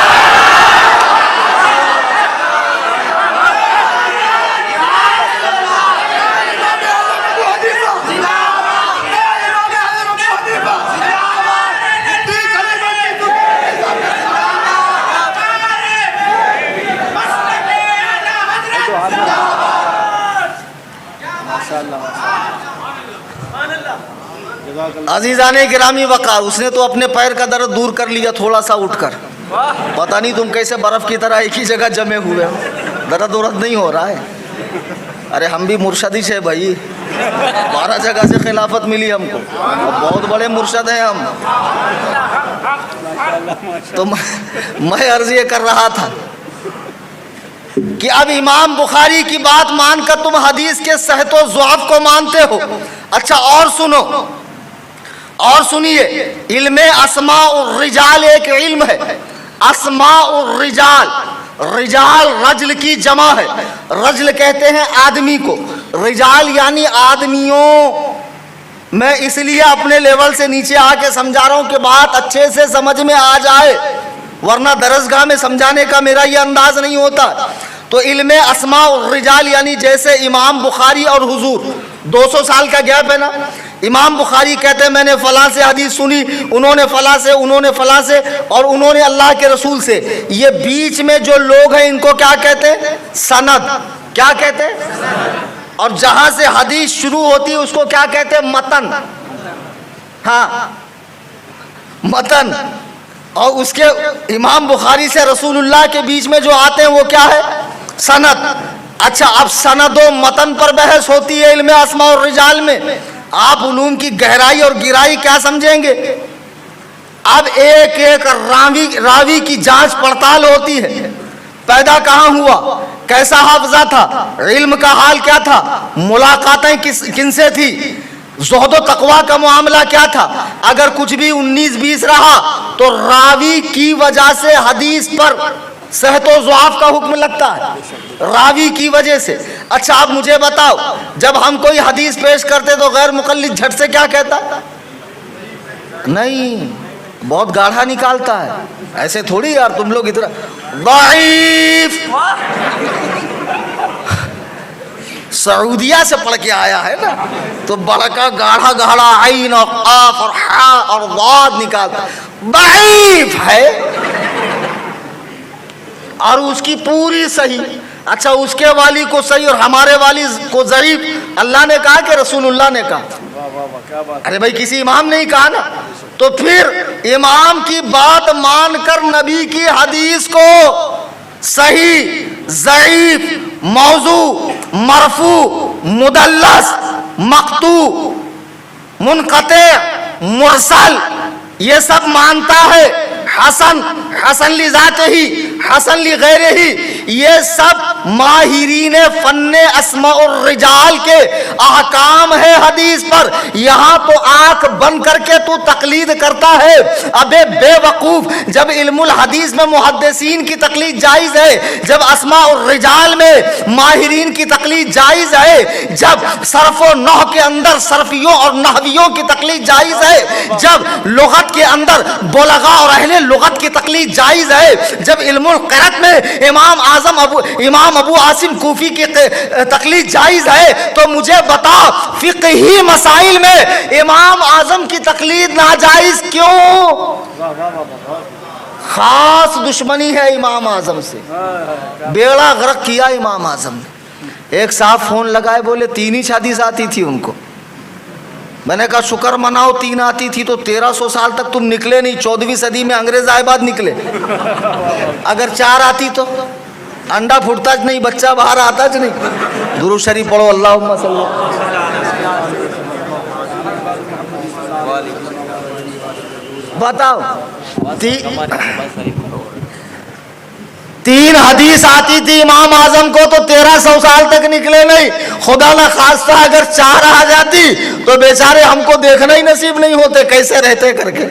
عزیزان گرامی وقار، اس نے تو اپنے پیر کا درد دور کر لیا تھوڑا سا اٹھ کر، پتہ نہیں تم کیسے برف کی طرح ایک ہی جگہ جمے ہوئے ہو، درد ورد نہیں ہو رہا ہے۔ ارے ہم بھی مرشدی سے بھائی، 12 جگہ سے خلافت ملی ہم کو، بہت بڑے مرشد ہیں ہم۔ تو میں عرض یہ کر رہا تھا کہ اب امام بخاری کی بات مان کر تم حدیث کے صحت و ضعف کو مانتے ہو۔ اچھا اور سنو، اور سنیے، علم اسماء الرجال ایک علم ہے، اسماء الرجال، رجال رجل کی جمع ہے، رجل کہتے ہیں آدمی کو، رجال یعنی آدمیوں، میں اس لیے اپنے لیول سے نیچے آ کے سمجھا رہا ہوں کہ بات اچھے سے سمجھ میں آ جائے، ورنہ درسگاہ میں سمجھانے کا میرا یہ انداز نہیں ہوتا۔ تو علم اسماء الرجال یعنی جیسے امام بخاری اور حضور 200 سال کا گیپ ہے نا، امام بخاری کہتے ہیں میں نے فلاں سے حدیث سنی، انہوں نے فلاں سے، انہوں نے فلاں سے، اور انہوں نے اللہ کے رسول سے۔ یہ بیچ میں جو لوگ ہیں ان کو کیا کہتے ہیں؟ سند۔ کیا کہتے ہیں؟ اور جہاں سے حدیث شروع ہوتی ہے اس کو کیا کہتے ہیں؟ متن۔ ہاں متن۔ اور اس کے امام بخاری سے رسول اللہ کے بیچ میں جو آتے ہیں وہ کیا ہے؟ سند۔ اچھا اب سند و متن پر بحث ہوتی ہے علم اسماء الرجال میں، آپ علوم کی گہرائی اور گہرائی کیا سمجھیں گے؟ اب ایک ایک راوی کی جانچ پڑتال ہوتی ہے، پیدا کہاں ہوا، کیسا حافظہ تھا، علم کا حال کیا تھا، ملاقاتیں کن سے تھی، زہد و تقوی کا معاملہ کیا تھا۔ اگر کچھ بھی 19-20 رہا تو راوی کی وجہ سے حدیث پر صحت و ضعف کا حکم لگتا ہے، راوی کی وجہ سے۔ اچھا آپ مجھے بتاؤ، جب ہم کوئی حدیث پیش کرتے تو غیر مقلد جھٹ سے کیا کہتا؟ نہیں، بہت گاڑھا نکالتا ہے، ایسے تھوڑی یار تم لوگ ادھر ضعیف، سعودیہ سے پڑھ کے آیا ہے نا تو بڑا کا گاڑھا گاڑھا عین اور قاف اور حا اور ضاد نکالتا، ضعیف ہے، اور اس کی پوری صحیح۔ اچھا اس کے والی کو صحیح اور ہمارے والی کو ضعیف، اللہ نے کہا کہ رسول اللہ نے کہا؟ ارے بھائی کسی امام نے ہی کہا نا، تو پھر امام کی بات مان کر نبی کی حدیث کو صحیح، ضعیف، موضوع، مرفوع، مدلس، مقطوع، منقطع، مرسل یہ سب مانتا ہے، حسن، حسن لذاتہ ہی، حسن لغیرہ ہی، یہ سب ماہرین فن اسماء الرجال کے احکام ہے حدیث پر۔ یہاں تو آنکھ بند کر کے تو تقلید کرتا ہے، ابے بے وقوف، جب علم الحدیث میں محدثین کی تقلید جائز ہے، جب اسماء الرجال میں ماہرین کی تقلید جائز ہے، جب صرف و نحو کے اندر صرفیوں اور نحویوں کی تقلید جائز ہے، جب لغت کے اندر بلغاء اور اہل لغت کی تقلید جائز ہے، جب علم القرأت میں امام ابو عاصم کوفی کی تقلید جائز ہے، تو مجھے بتا فقہی مسائل میں امام اعظم کی تقلید ناجائز کیوں؟ خاص دشمنی ہے امام اعظم سے، بیڑا غرق کیا امام اعظم نے۔ ایک صاحب فون لگائے بولے 3 ہی حدیث آتی تھی ان کو۔ میں نے کہا شکر مناؤ 3 آتی تھی تو 1300 سال تک تم نکلے نہیں، 14ویں صدی میں انگریز آئے بعد نکلے۔ اگر 4 آتی تو انڈا پھٹتا چ نہیں، بچہ باہر آتا چ نہیں۔ درود شریف پڑھو، اللہم صلی۔ بتاؤ 3 حدیث آتی تھی امام اعظم کو تو 1300 سال تک نکلے نہیں۔ خدا نہ خواستہ اگر 4 آ جاتی تو بیچارے ہم کو دیکھنا ہی نصیب نہیں ہوتے، کیسے رہتے کر کے۔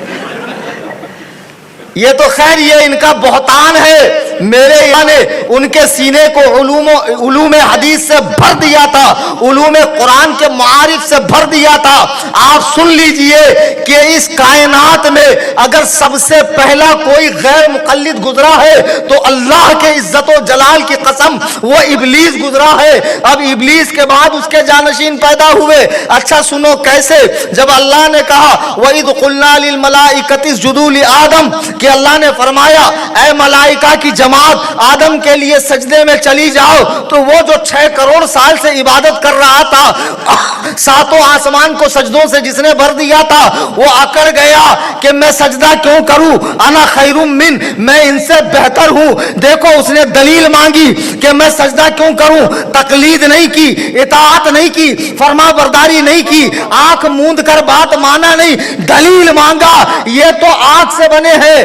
یہ تو خیر یہ ان کا بہتان ہے، میرے یہاں نے ان کے سینے کو علوم حدیث سے بھر دیا تھا، علوم قرآن کے معارف سے بھر دیا تھا۔ آپ سن لیجئے کہ اس کائنات میں اگر سب سے پہلا کوئی غیر مقلد گزرا ہے تو اللہ کے عزت و جلال کی قسم وہ ابلیس گزرا ہے۔ اب ابلیس کے بعد اس کے جانشین پیدا ہوئے۔ اچھا سنو کیسے، جب اللہ نے کہا وَإِذْ قُلْنَا لِلْمَلَائِكَةِ اسْجُدُوا لِآدَمَ، کہ اللہ نے فرمایا اے ملائکہ کی جماعت آدم کے لیے سجدے میں چلی جاؤ، تو وہ جو 6 کروڑ سال سے عبادت کر رہا تھا، 7 آسمان کو سجدوں سے جس نے بھر دیا تھا، وہ اکڑ گیا کہ میں سجدہ کیوں کروں، انا خیر من، میں ان سے بہتر ہوں۔ دیکھو اس نے دلیل مانگی کہ میں سجدہ کیوں کروں، تقلید نہیں کی، اطاعت نہیں کی، فرما برداری نہیں کی، آنکھ موند کر بات مانا نہیں، دلیل مانگا۔ یہ تو آنکھ سے بنے ہیں،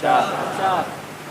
4।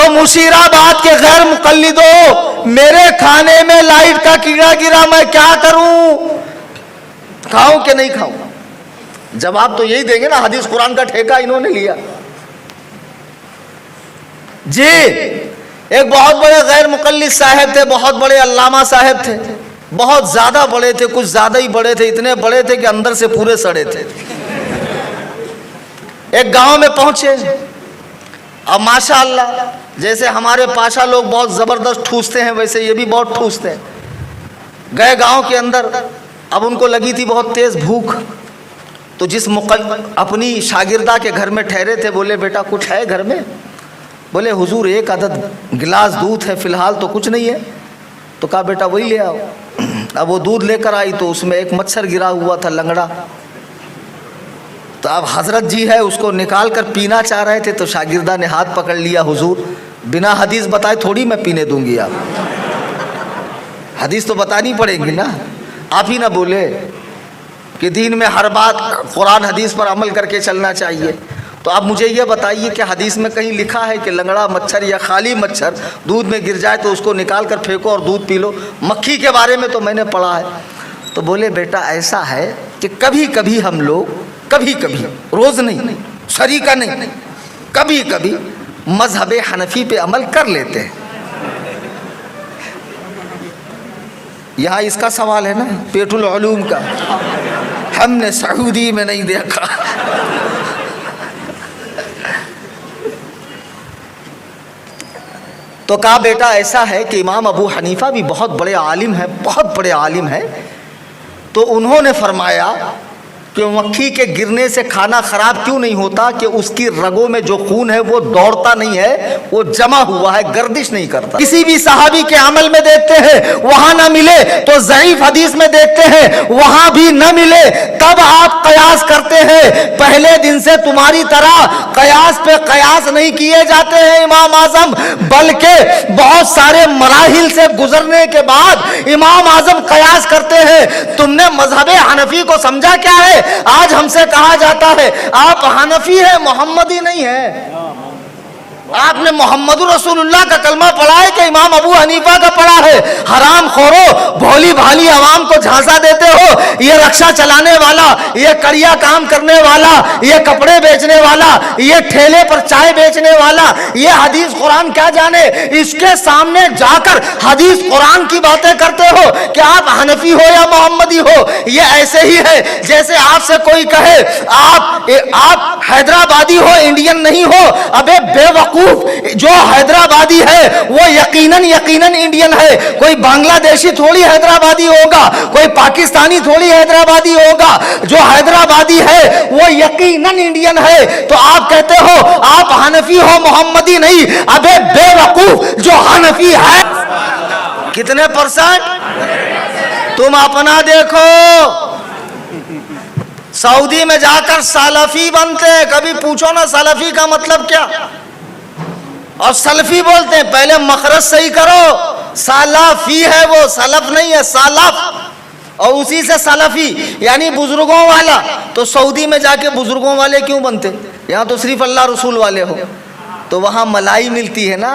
تو مشیرآباد کے غیر مقلدوں، میرے کھانے میں لائٹ کا کیڑا گرا، میں کیا کروں؟ کھاؤں کہ نہیں کھاؤں؟ جواب تو یہی دیں گے نا، حدیث قرآن کا ٹھیکہ انہوں نے لیا۔ جی ایک بہت بڑے غیر مقلد صاحب تھے، بہت بڑے علامہ صاحب تھے، بہت زیادہ بڑے تھے، کچھ زیادہ ہی بڑے تھے، اتنے بڑے تھے کہ اندر سے پورے سڑے تھے۔ ایک گاؤں میں پہنچے، اب ماشاءاللہ جیسے ہمارے پاشا لوگ بہت زبردست ٹھوستے ہیں، ویسے یہ بھی بہت ٹھوستے ہیں۔ گئے گاؤں کے اندر، اب ان کو لگی تھی بہت تیز بھوک، تو جس اپنی شاگردہ کے گھر میں ٹھہرے تھے، بولے بیٹا کچھ ہے گھر میں؟ بولے حضور ایک عدد گلاس دودھ ہے، فی الحال تو کچھ نہیں ہے۔ تو کہا بیٹا وہی لے آؤ۔ اب وہ دودھ لے کر آئی تو اس میں ایک مچھر گرا ہوا تھا، لنگڑا۔ تو اب حضرت جی ہے اس کو نکال کر پینا چاہ رہے تھے، تو شاگردہ نے ہاتھ پکڑ لیا، حضور بنا حدیث بتائے تھوڑی میں پینے دوں گی، آپ حدیث تو بتانی پڑے گی نا۔ آپ ہی نہ بولے کہ دین میں ہر بات قرآن حدیث پر عمل کر کے چلنا چاہیے۔ تو آپ مجھے یہ بتائیے کہ حدیث میں کہیں لکھا ہے کہ لنگڑا مچھر یا خالی مچھر دودھ میں گر جائے تو اس کو نکال کر پھینکو اور دودھ پی لو؟ مکھی کے بارے میں تو میں نے پڑھا ہے۔ تو بولے بیٹا ایسا ہے کہ کبھی کبھی ہم لوگ، کبھی کبھی، روز نہیں، شریکہ نہیں، کبھی کبھی مذہب حنفی پہ عمل کر لیتے ہیں۔ یہاں اس کا سوال ہے نا، پیٹ العلوم کا، ہم نے سعودی میں نہیں دیکھا۔ تو کہا بیٹا ایسا ہے کہ امام ابو حنیفہ بھی بہت بڑے عالم ہیں، بہت بڑے عالم ہیں، تو انہوں نے فرمایا کہ مکھی کے گرنے سے کھانا خراب کیوں نہیں ہوتا؟ کہ اس کی رگوں میں جو خون ہے وہ دوڑتا نہیں ہے، وہ جمع ہوا ہے، گردش نہیں کرتا۔ کسی بھی صحابی کے عمل میں دیکھتے ہیں وہاں نہ ملے تو ضعیف حدیث میں دیکھتے ہیں وہاں بھی نہ ملے، تب آپ قیاس کرتے ہیں۔ پہلے دن سے تمہاری طرح قیاس پہ قیاس نہیں کیے جاتے ہیں امام اعظم، بلکہ بہت سارے مراحل سے گزرنے کے بعد امام اعظم قیاس کرتے ہیں۔ تم نے مذہب حنفی کو سمجھا کیا ہے؟ آج ہم سے کہا جاتا ہے آپ حنفی ہیں، محمدی نہیں ہے۔ آپ نے محمد رسول اللہ کا کلمہ پڑھا ہے کہ امام ابو حنیفہ کا پڑھا ہے؟ حرام خورو، بھولی بھالی عوام کو جھانسا دیتے ہو، یہ رکشہ چلانے والا، یہ کڑیا کام کرنے والا، یہ کپڑے بیچنے والا، یہ ٹھیلے پر چائے بیچنے والا، یہ حدیث قرآن کیا جانے، اس کے سامنے جا کر حدیث قرآن کی باتیں کرتے ہو کہ آپ حنفی ہو یا محمدی ہو؟ یہ ایسے ہی ہے جیسے آپ سے کوئی کہے آپ حیدرآبادی ہو، انڈین نہیں ہو۔ ابے بے وقوف، جو حیدرآبادی ہے وہ یقیناً انڈین ہے، کوئی بنگلہ دیشی تھوڑی حیدرآبادی ہوگا، کوئی پاکستانی تھوڑی حیدرآبادی ہوگا، جو حیدرآبادی ہے وہ یقیناً انڈین ہے۔ تو آپ کہتے ہو آپ حنفی ہو، محمدی نہیں۔ ابے بے وقوف، جو حنفی ہے کتنے پرسنٹ؟ تم اپنا دیکھو، سعودی میں جا کر سلفی بنتے ہیں، کبھی پوچھو نا سلفی کا مطلب کیا؟ اور سلفی بولتے ہیں، پہلے مخرج صحیح کرو، سلفی ہے وہ، سلف نہیں ہے، سلف، اور اسی سے سلفی یعنی بزرگوں والا۔ تو سعودی میں جا کے بزرگوں والے کیوں بنتے؟ یہاں تو صرف اللہ رسول والے ہو۔ تو وہاں ملائی ملتی ہے نا،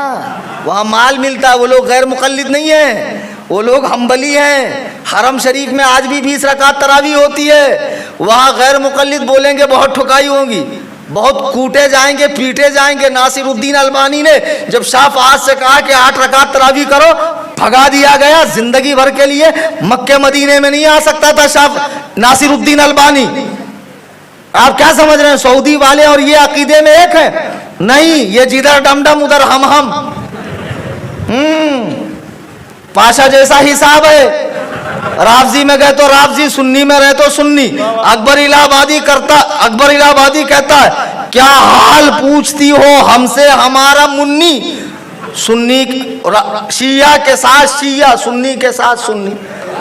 وہاں مال ملتا ہے۔ وہ لوگ غیر مقلد نہیں ہیں، وہ لوگ حنبلی ہیں۔ حرم شریف میں آج بھی 20 رکعت تراویح ہوتی ہے، وہاں غیر مقلد بولیں گے بہت ٹھکائی ہوگی، بہت کوٹے جائیں گے، پیٹے جائیں گے۔ ناصر الدین البانی نے جب شاہ فہد سے کہا کہ 8 رکعت تراویح کرو، بھگا دیا گیا زندگی بھر کے لیے۔ مکے مدینے میں نہیں آ سکتا تھا شاہ ناصر الدین البانی۔ آپ کیا سمجھ رہے ہیں سعودی والے اور یہ عقیدے میں ایک ہے؟ نہیں، یہ جدھر ڈم ڈم ادھر ہم پاشا جیسا حساب ہے۔ رافضی میں گئے تو رافضی، سنی میں رہے تو سنی۔ اکبر الہ آبادی کہتا ہے کیا حال پوچھتی ہو ہم سے ہمارا منی؟ سنی شیعہ کے ساتھ شیعہ، سنی کے ساتھ سنی،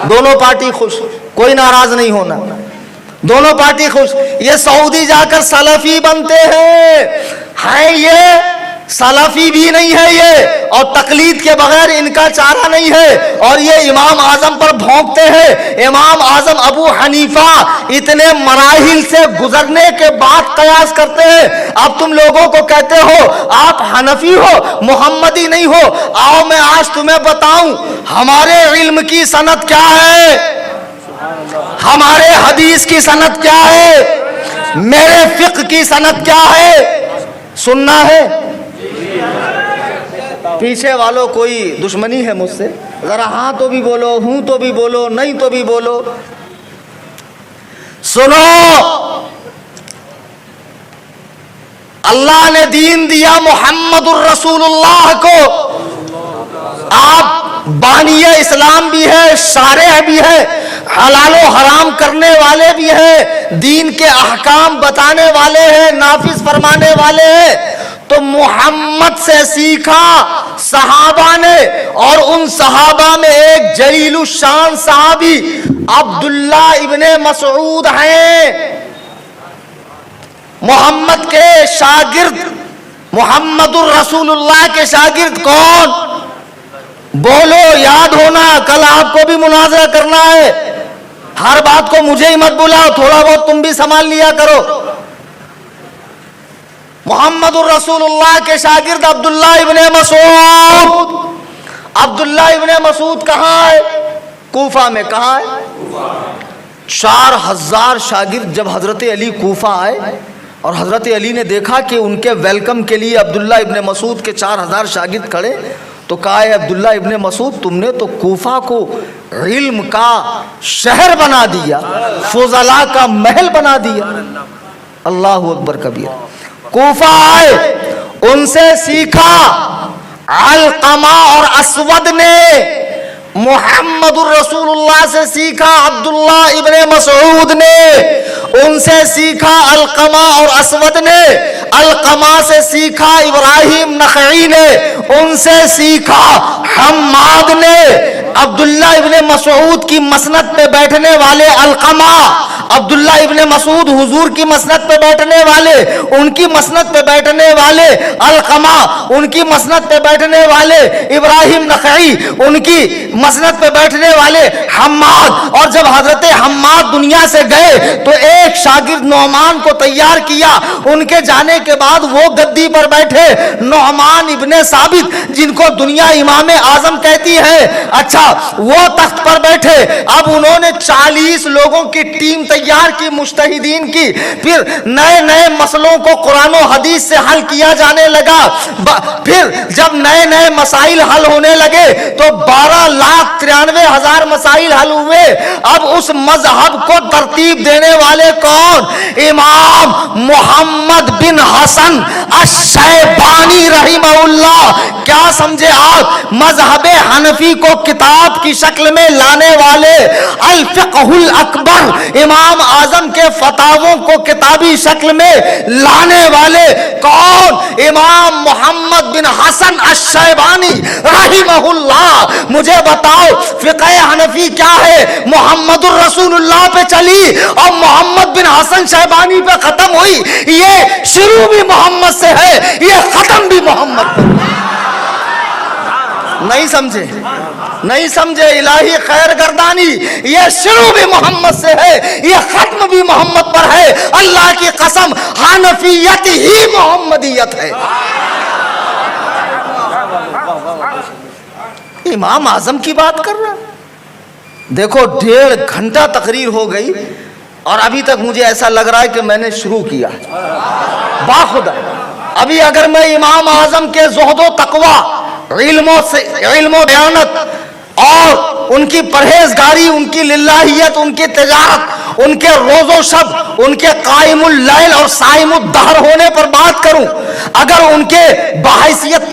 دونوں پارٹی خوش، کوئی ناراض نہیں ہونا، دونوں پارٹی خوش۔ یہ سعودی جا کر سلفی بنتے ہیں، یہ سلفی بھی نہیں ہے یہ، اور تقلید کے بغیر ان کا چارہ نہیں ہے، اور یہ امام اعظم پر بھونکتے ہیں۔ امام اعظم ابو حنیفہ اتنے مراحل سے گزرنے کے بعد قیاس کرتے ہیں۔ اب تم لوگوں کو کہتے ہو آپ حنفی ہو، محمدی نہیں ہو۔ آؤ میں آج تمہیں بتاؤں ہمارے علم کی سند کیا ہے، ہمارے حدیث کی سند کیا ہے، میرے فقہ کی سند کیا ہے۔ سننا ہے؟ پیچھے والوں کوئی دشمنی ہے مجھ سے؟ ذرا ہاں تو بھی بولو، ہوں تو بھی بولو، نہیں تو بھی بولو۔ سنو، اللہ نے دین دیا محمد الرسول اللہ کو، آپ بانی اسلام بھی ہے، شارع بھی ہے، حلال و حرام کرنے والے بھی ہیں، دین کے احکام بتانے والے ہیں، نافذ فرمانے والے ہیں۔ تو محمد سے سیکھا صحابہ نے، اور ان صحابہ میں ایک جلیل الشان صحابی عبداللہ ابن مسعود ہیں۔ محمد کے شاگرد، محمد الرسول اللہ کے شاگرد کون؟ بولو، یاد ہونا، کل آپ کو بھی مناظرہ کرنا ہے۔ ہر بات کو مجھے ہی مت بلاؤ، تھوڑا بہت تم بھی سنبھال لیا کرو۔ محمد الرسول اللہ کے شاگرد عبداللہ ابن مسعود۔ عبداللہ ابن مسعود کہاں ہے؟ کوفہ میں۔ کہاں ہے؟ 4000 شاگرد جب حضرت علی کوفہ آئے اور حضرت علی نے دیکھا کہ ان کے ویلکم کے لیے عبداللہ ابن مسعود کے 4000 شاگرد کھڑے، تو کہا ہے عبداللہ ابن مسعود تم نے تو کوفہ کو علم کا شہر بنا دیا، فضلاء کا محل بنا دیا۔ اللہ اکبر کبیر۔ کوفہ آئے، ان سے سیکھا علقمہ اور اسود نے، محمد الرسول اللہ سے سیکھا عبداللہ ابن مسعود نے، ان سے سیکھا علقمہ اور اسود نے، علقمہ سے سیکھا ابراہیم نخعی نے، ان سے سیکھا حماد نے۔ عبداللہ ابن مسعود کی مسند پہ بیٹھنے والے علقمہ، عبداللہ ابن مسعود حضور کی مسند پہ بیٹھنے والے، ان کی مسند پہ بیٹھنے والے علقمہ، ان کی مسند پہ بیٹھنے والے ابراہیم نخعی، ان کی مسند پہ بیٹھنے والے حماد۔ اور جب حضرت حماد دنیا سے گئے تو ایک شاگرد نعمان کو تیار کیا، ان کے جانے کے بعد وہ گدی پر بیٹھے، نعمان ابن ثابت جن کو دنیا امام اعظم کہتی ہے، اچھا وہ تخت پر بیٹھے۔ اب انہوں نے 40 لوگوں کی ٹیم تیار کی، مجتہدین کی، پھر نئے نئے مسئلوں کو قرآن و حدیث سے حل کیا جانے لگا۔ پھر جب نئے نئے مسائل حل ہونے لگے تو 12,93,000 مسائل حل ہوئے۔ اب اس مذہب کو ترتیب دینے والے کون؟ امام محمد بن حسن الشیبانی رحمہ اللہ۔ کیا سمجھے آپ؟ مذہب حنفی کو کتاب کی شکل میں لانے والے، الفقہ الاکبر، امام اعظم کے فتاووں کو کتابی شکل میں لانے والے کون؟ امام محمد بن حسن الشیبانی رحمہ اللہ۔ مجھے بتاؤ فقہ حنفی کیا ہے؟ محمد الرسول اللہ پہ چلی اور محمد بن حسن شیبانی پہ ختم ہوئی۔ یہ شروع بھی محمد سے ہے، یہ ختم بھی محمد پر۔ نہیں سمجھے؟ نہیں سمجھے؟ الہی خیر گردانی، یہ شروع بھی محمد سے ہے، یہ ختم بھی محمد پر ہے۔ اللہ کی قسم، حنفیت ہی محمدیت ہے۔ امام اعظم کی بات کر رہا ہے۔ دیکھو 1.5 گھنٹہ تقریر ہو گئی اور ابھی تک مجھے ایسا لگ رہا ہے کہ میں نے شروع کیا۔ باخدا ابھی اگر میں امام اعظم کے زہد و تقوی، علم و دیانت اور ان کی پرہیزگاری، ان کی للہیت، ان کی تجارت، ان کے روز و شب، ان کے قائم اللیل اور صائم الدہر ہونے پر بات کروں، اگر ان کے بحیثیت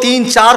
3, 4,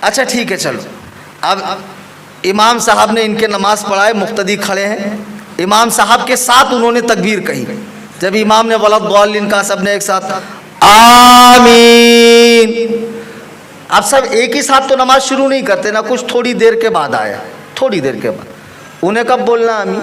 اچھا ٹھیک ہے چلو. اب امام صاحب نے ان کے نماز پڑھائے, مقتدی کھڑے ہیں, امام صاحب کے ساتھ انہوں نے تکبیر کہی. جب امام نے ولضالین کہا, سب نے ایک ساتھ آمین. اب سب ایک ہی ساتھ تو نماز شروع نہیں کرتے نا, کچھ تھوڑی دیر کے بعد آیا, تھوڑی دیر کے بعد. انہیں کب بولنا آمین؟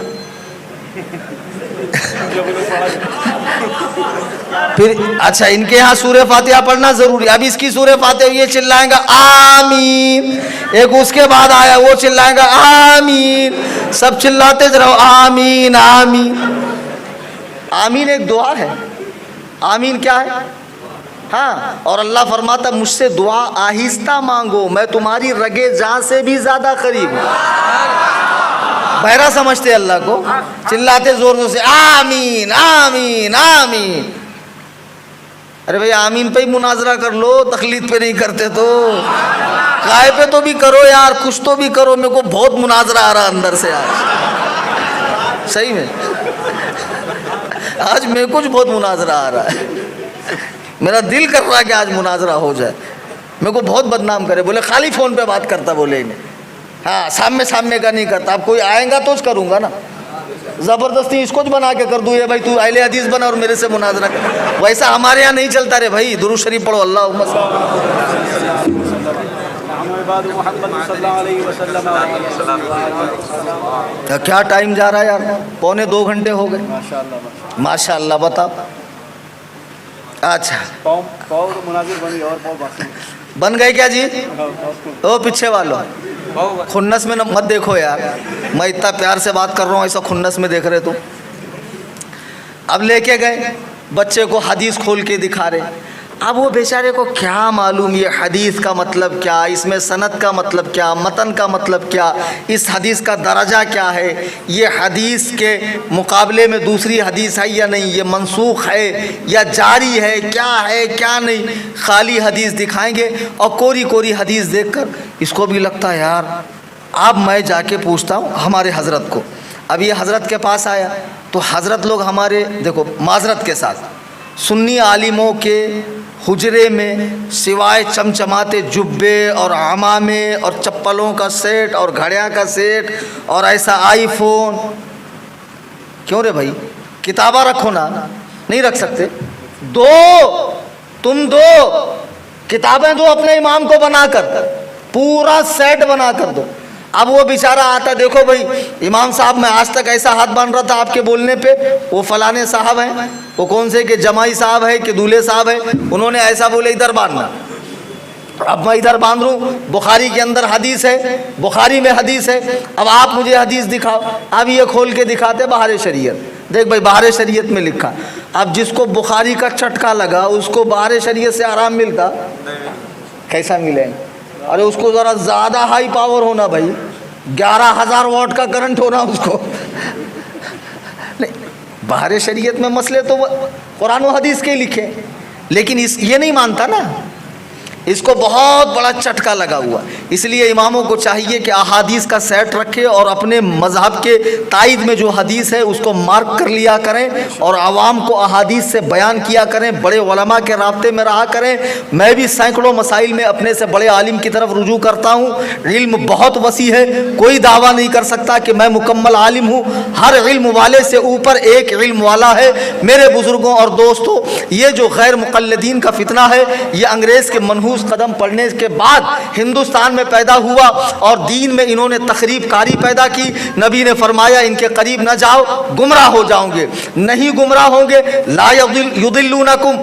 پھر اچھا ان کے یہاں سورہ فاتحہ پڑھنا ضروری. اب اس کی سورہ فاتحہ یہ چلائیں گا آمین, ایک اس کے بعد آیا وہ چلائیں گا آمین, سب چلاتے رہو آمین آمین. آمین ایک دعا ہے. آمین کیا ہے؟ ہاں, اور اللہ فرماتا مجھ سے دعا آہستہ مانگو, میں تمہاری رگے جان سے بھی زیادہ قریب ہوں. بہرا سمجھتے اللہ کو, چلاتے زور زور سے آمین آمین آمین. ارے بھئی آمین پہ ہی مناظرہ کر لو, تقلید پہ نہیں کرتے تو قائے پہ تو بھی کرو یار, کچھ تو بھی کرو. میرے کو بہت مناظرہ آ رہا اندر سے آج, صحیح میں آج میرے کچھ بہت مناظرہ آ رہا ہے. میرا دل کر رہا ہے کہ آج مناظرہ ہو جائے. میرے کو بہت بدنام کرے, بولے خالی فون پہ بات کرتا, بولے انہیں. ہاں, سامنے کا نہیں کرتا. اب کوئی آئیں گا تو اس کروں گا نا, زبردستی اس کو بنا کے کر دوں, یہ بھائی تو اہل حدیث بنا اور میرے سے مناظرہ کر. ویسا ہمارے یہاں نہیں چلتا رے بھائی. درود شریف پڑھو, اللہم صل. کیا ٹائم جا رہا ہے یار, 1.25 گھنٹے ہو گئے. ماشاء اللہ. بتاؤ. اچھا بن گئے کیا جی؟ او پیچھے والوں خنس میں مت دیکھو یار, میں اتنا پیار سے بات کر رہا ہوں, ایسا خنس میں دیکھ رہے تو. اب لے کے گئے بچے کو, حدیث کھول کے دکھا رہے. اب وہ بیچارے کو کیا معلوم یہ حدیث کا مطلب کیا, اس میں سند کا مطلب کیا, متن کا مطلب کیا, اس حدیث کا درجہ کیا ہے, یہ حدیث کے مقابلے میں دوسری حدیث ہے یا نہیں, یہ منسوخ ہے یا جاری ہے, کیا نہیں. خالی حدیث دکھائیں گے اور کوری حدیث دیکھ کر اس کو بھی لگتا ہے یار. اب میں جا کے پوچھتا ہوں ہمارے حضرت کو. اب یہ حضرت کے پاس آیا تو حضرت لوگ ہمارے دیکھو معذرت کے ساتھ سنی عالموں کے حجرے میں سوائے چمچماتے جبے اور عمامے اور چپلوں کا سیٹ اور گھڑیاں کا سیٹ اور ایسا آئی فون, کیوں رے بھائی کتابہ رکھو نا, نہیں رکھ سکتے؟ تم دو کتابیں دو اپنے امام کو بنا کر, پورا سیٹ بنا کر دو. اب وہ بیچارہ آتا, دیکھو بھائی امام صاحب میں آج تک ایسا ہاتھ باندھ رہا تھا آپ کے بولنے پہ, وہ فلانے صاحب ہیں, وہ کون سے کہ جمائی صاحب ہے کہ دولے صاحب ہے, انہوں نے ایسا بولے ادھر باندھنا. اب میں ادھر باندھ رہوں, بخاری کے اندر حدیث ہے, بخاری میں حدیث ہے, اب آپ مجھے حدیث دکھاؤ. اب یہ کھول کے دکھاتے بہار شریعت, دیکھ بھائی بہار شریعت میں لکھا. اب جس کو بخاری کا چٹکا لگا اس کو بہار شریعت سے آرام ملتا, کیسا ملے؟ ارے اس کو ذرا زیادہ ہائی پاور ہونا بھائی, 11,000 واٹ کا کرنٹ ہونا اس کو. بہار شریعت میں مسئلے تو قرآن و حدیث کے لکھے, لیکن یہ نہیں مانتا نا, اس کو بہت بڑا چٹکا لگا ہوا. اس لیے اماموں کو چاہیے کہ احادیث کا سیٹ رکھے اور اپنے مذہب کے تائید میں جو حدیث ہے اس کو مارک کر لیا کریں اور عوام کو احادیث سے بیان کیا کریں, بڑے علماء کے رابطے میں رہا کریں. میں بھی سینکڑوں مسائل میں اپنے سے بڑے عالم کی طرف رجوع کرتا ہوں. علم بہت وسیع ہے, کوئی دعویٰ نہیں کر سکتا کہ میں مکمل عالم ہوں. ہر علم والے سے اوپر ایک علم والا ہے. میرے بزرگوں اور دوستوں, یہ جو غیر مقلدین کا فتنہ ہے یہ انگریز کے منحوس قدم پڑنے کے بعد ہندوستان میں پیدا ہوا اور دین میں انہوں نے تخریب کاری پیدا کی. نبی نے فرمایا ان کے قریب نہ جاؤ, گمراہ ہو جاؤ گے. نہیں گمراہ ہوں گے, لا یضلونکم,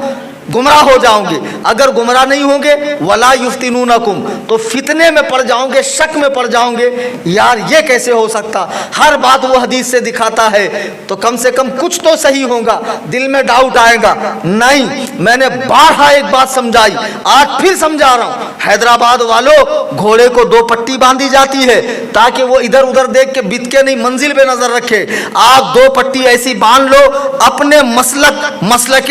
گمراہ ہو جاؤں گے. اگر گمراہ نہیں ہوں گے ولا یفتنونکم, تو فتنے میں پڑ جاؤں گے, شک میں پڑ جاؤں گے. یار یہ کیسے ہو سکتا, ہر بات وہ حدیث سے دکھاتا ہے تو کم سے کم کچھ تو صحیح ہوگا. دل میں ڈاؤٹ آئے گا. نہیں, میں نے بارہا ایک بات سمجھائی, آج پھر سمجھا رہا ہوں. حیدرآباد والوں, گھوڑے کو 2 پٹی باندھی جاتی ہے تاکہ وہ ادھر ادھر دیکھ کے بت کے نہیں, منزل پہ نظر رکھے. آپ 2 پٹی ایسی باندھ لو, اپنے مسلک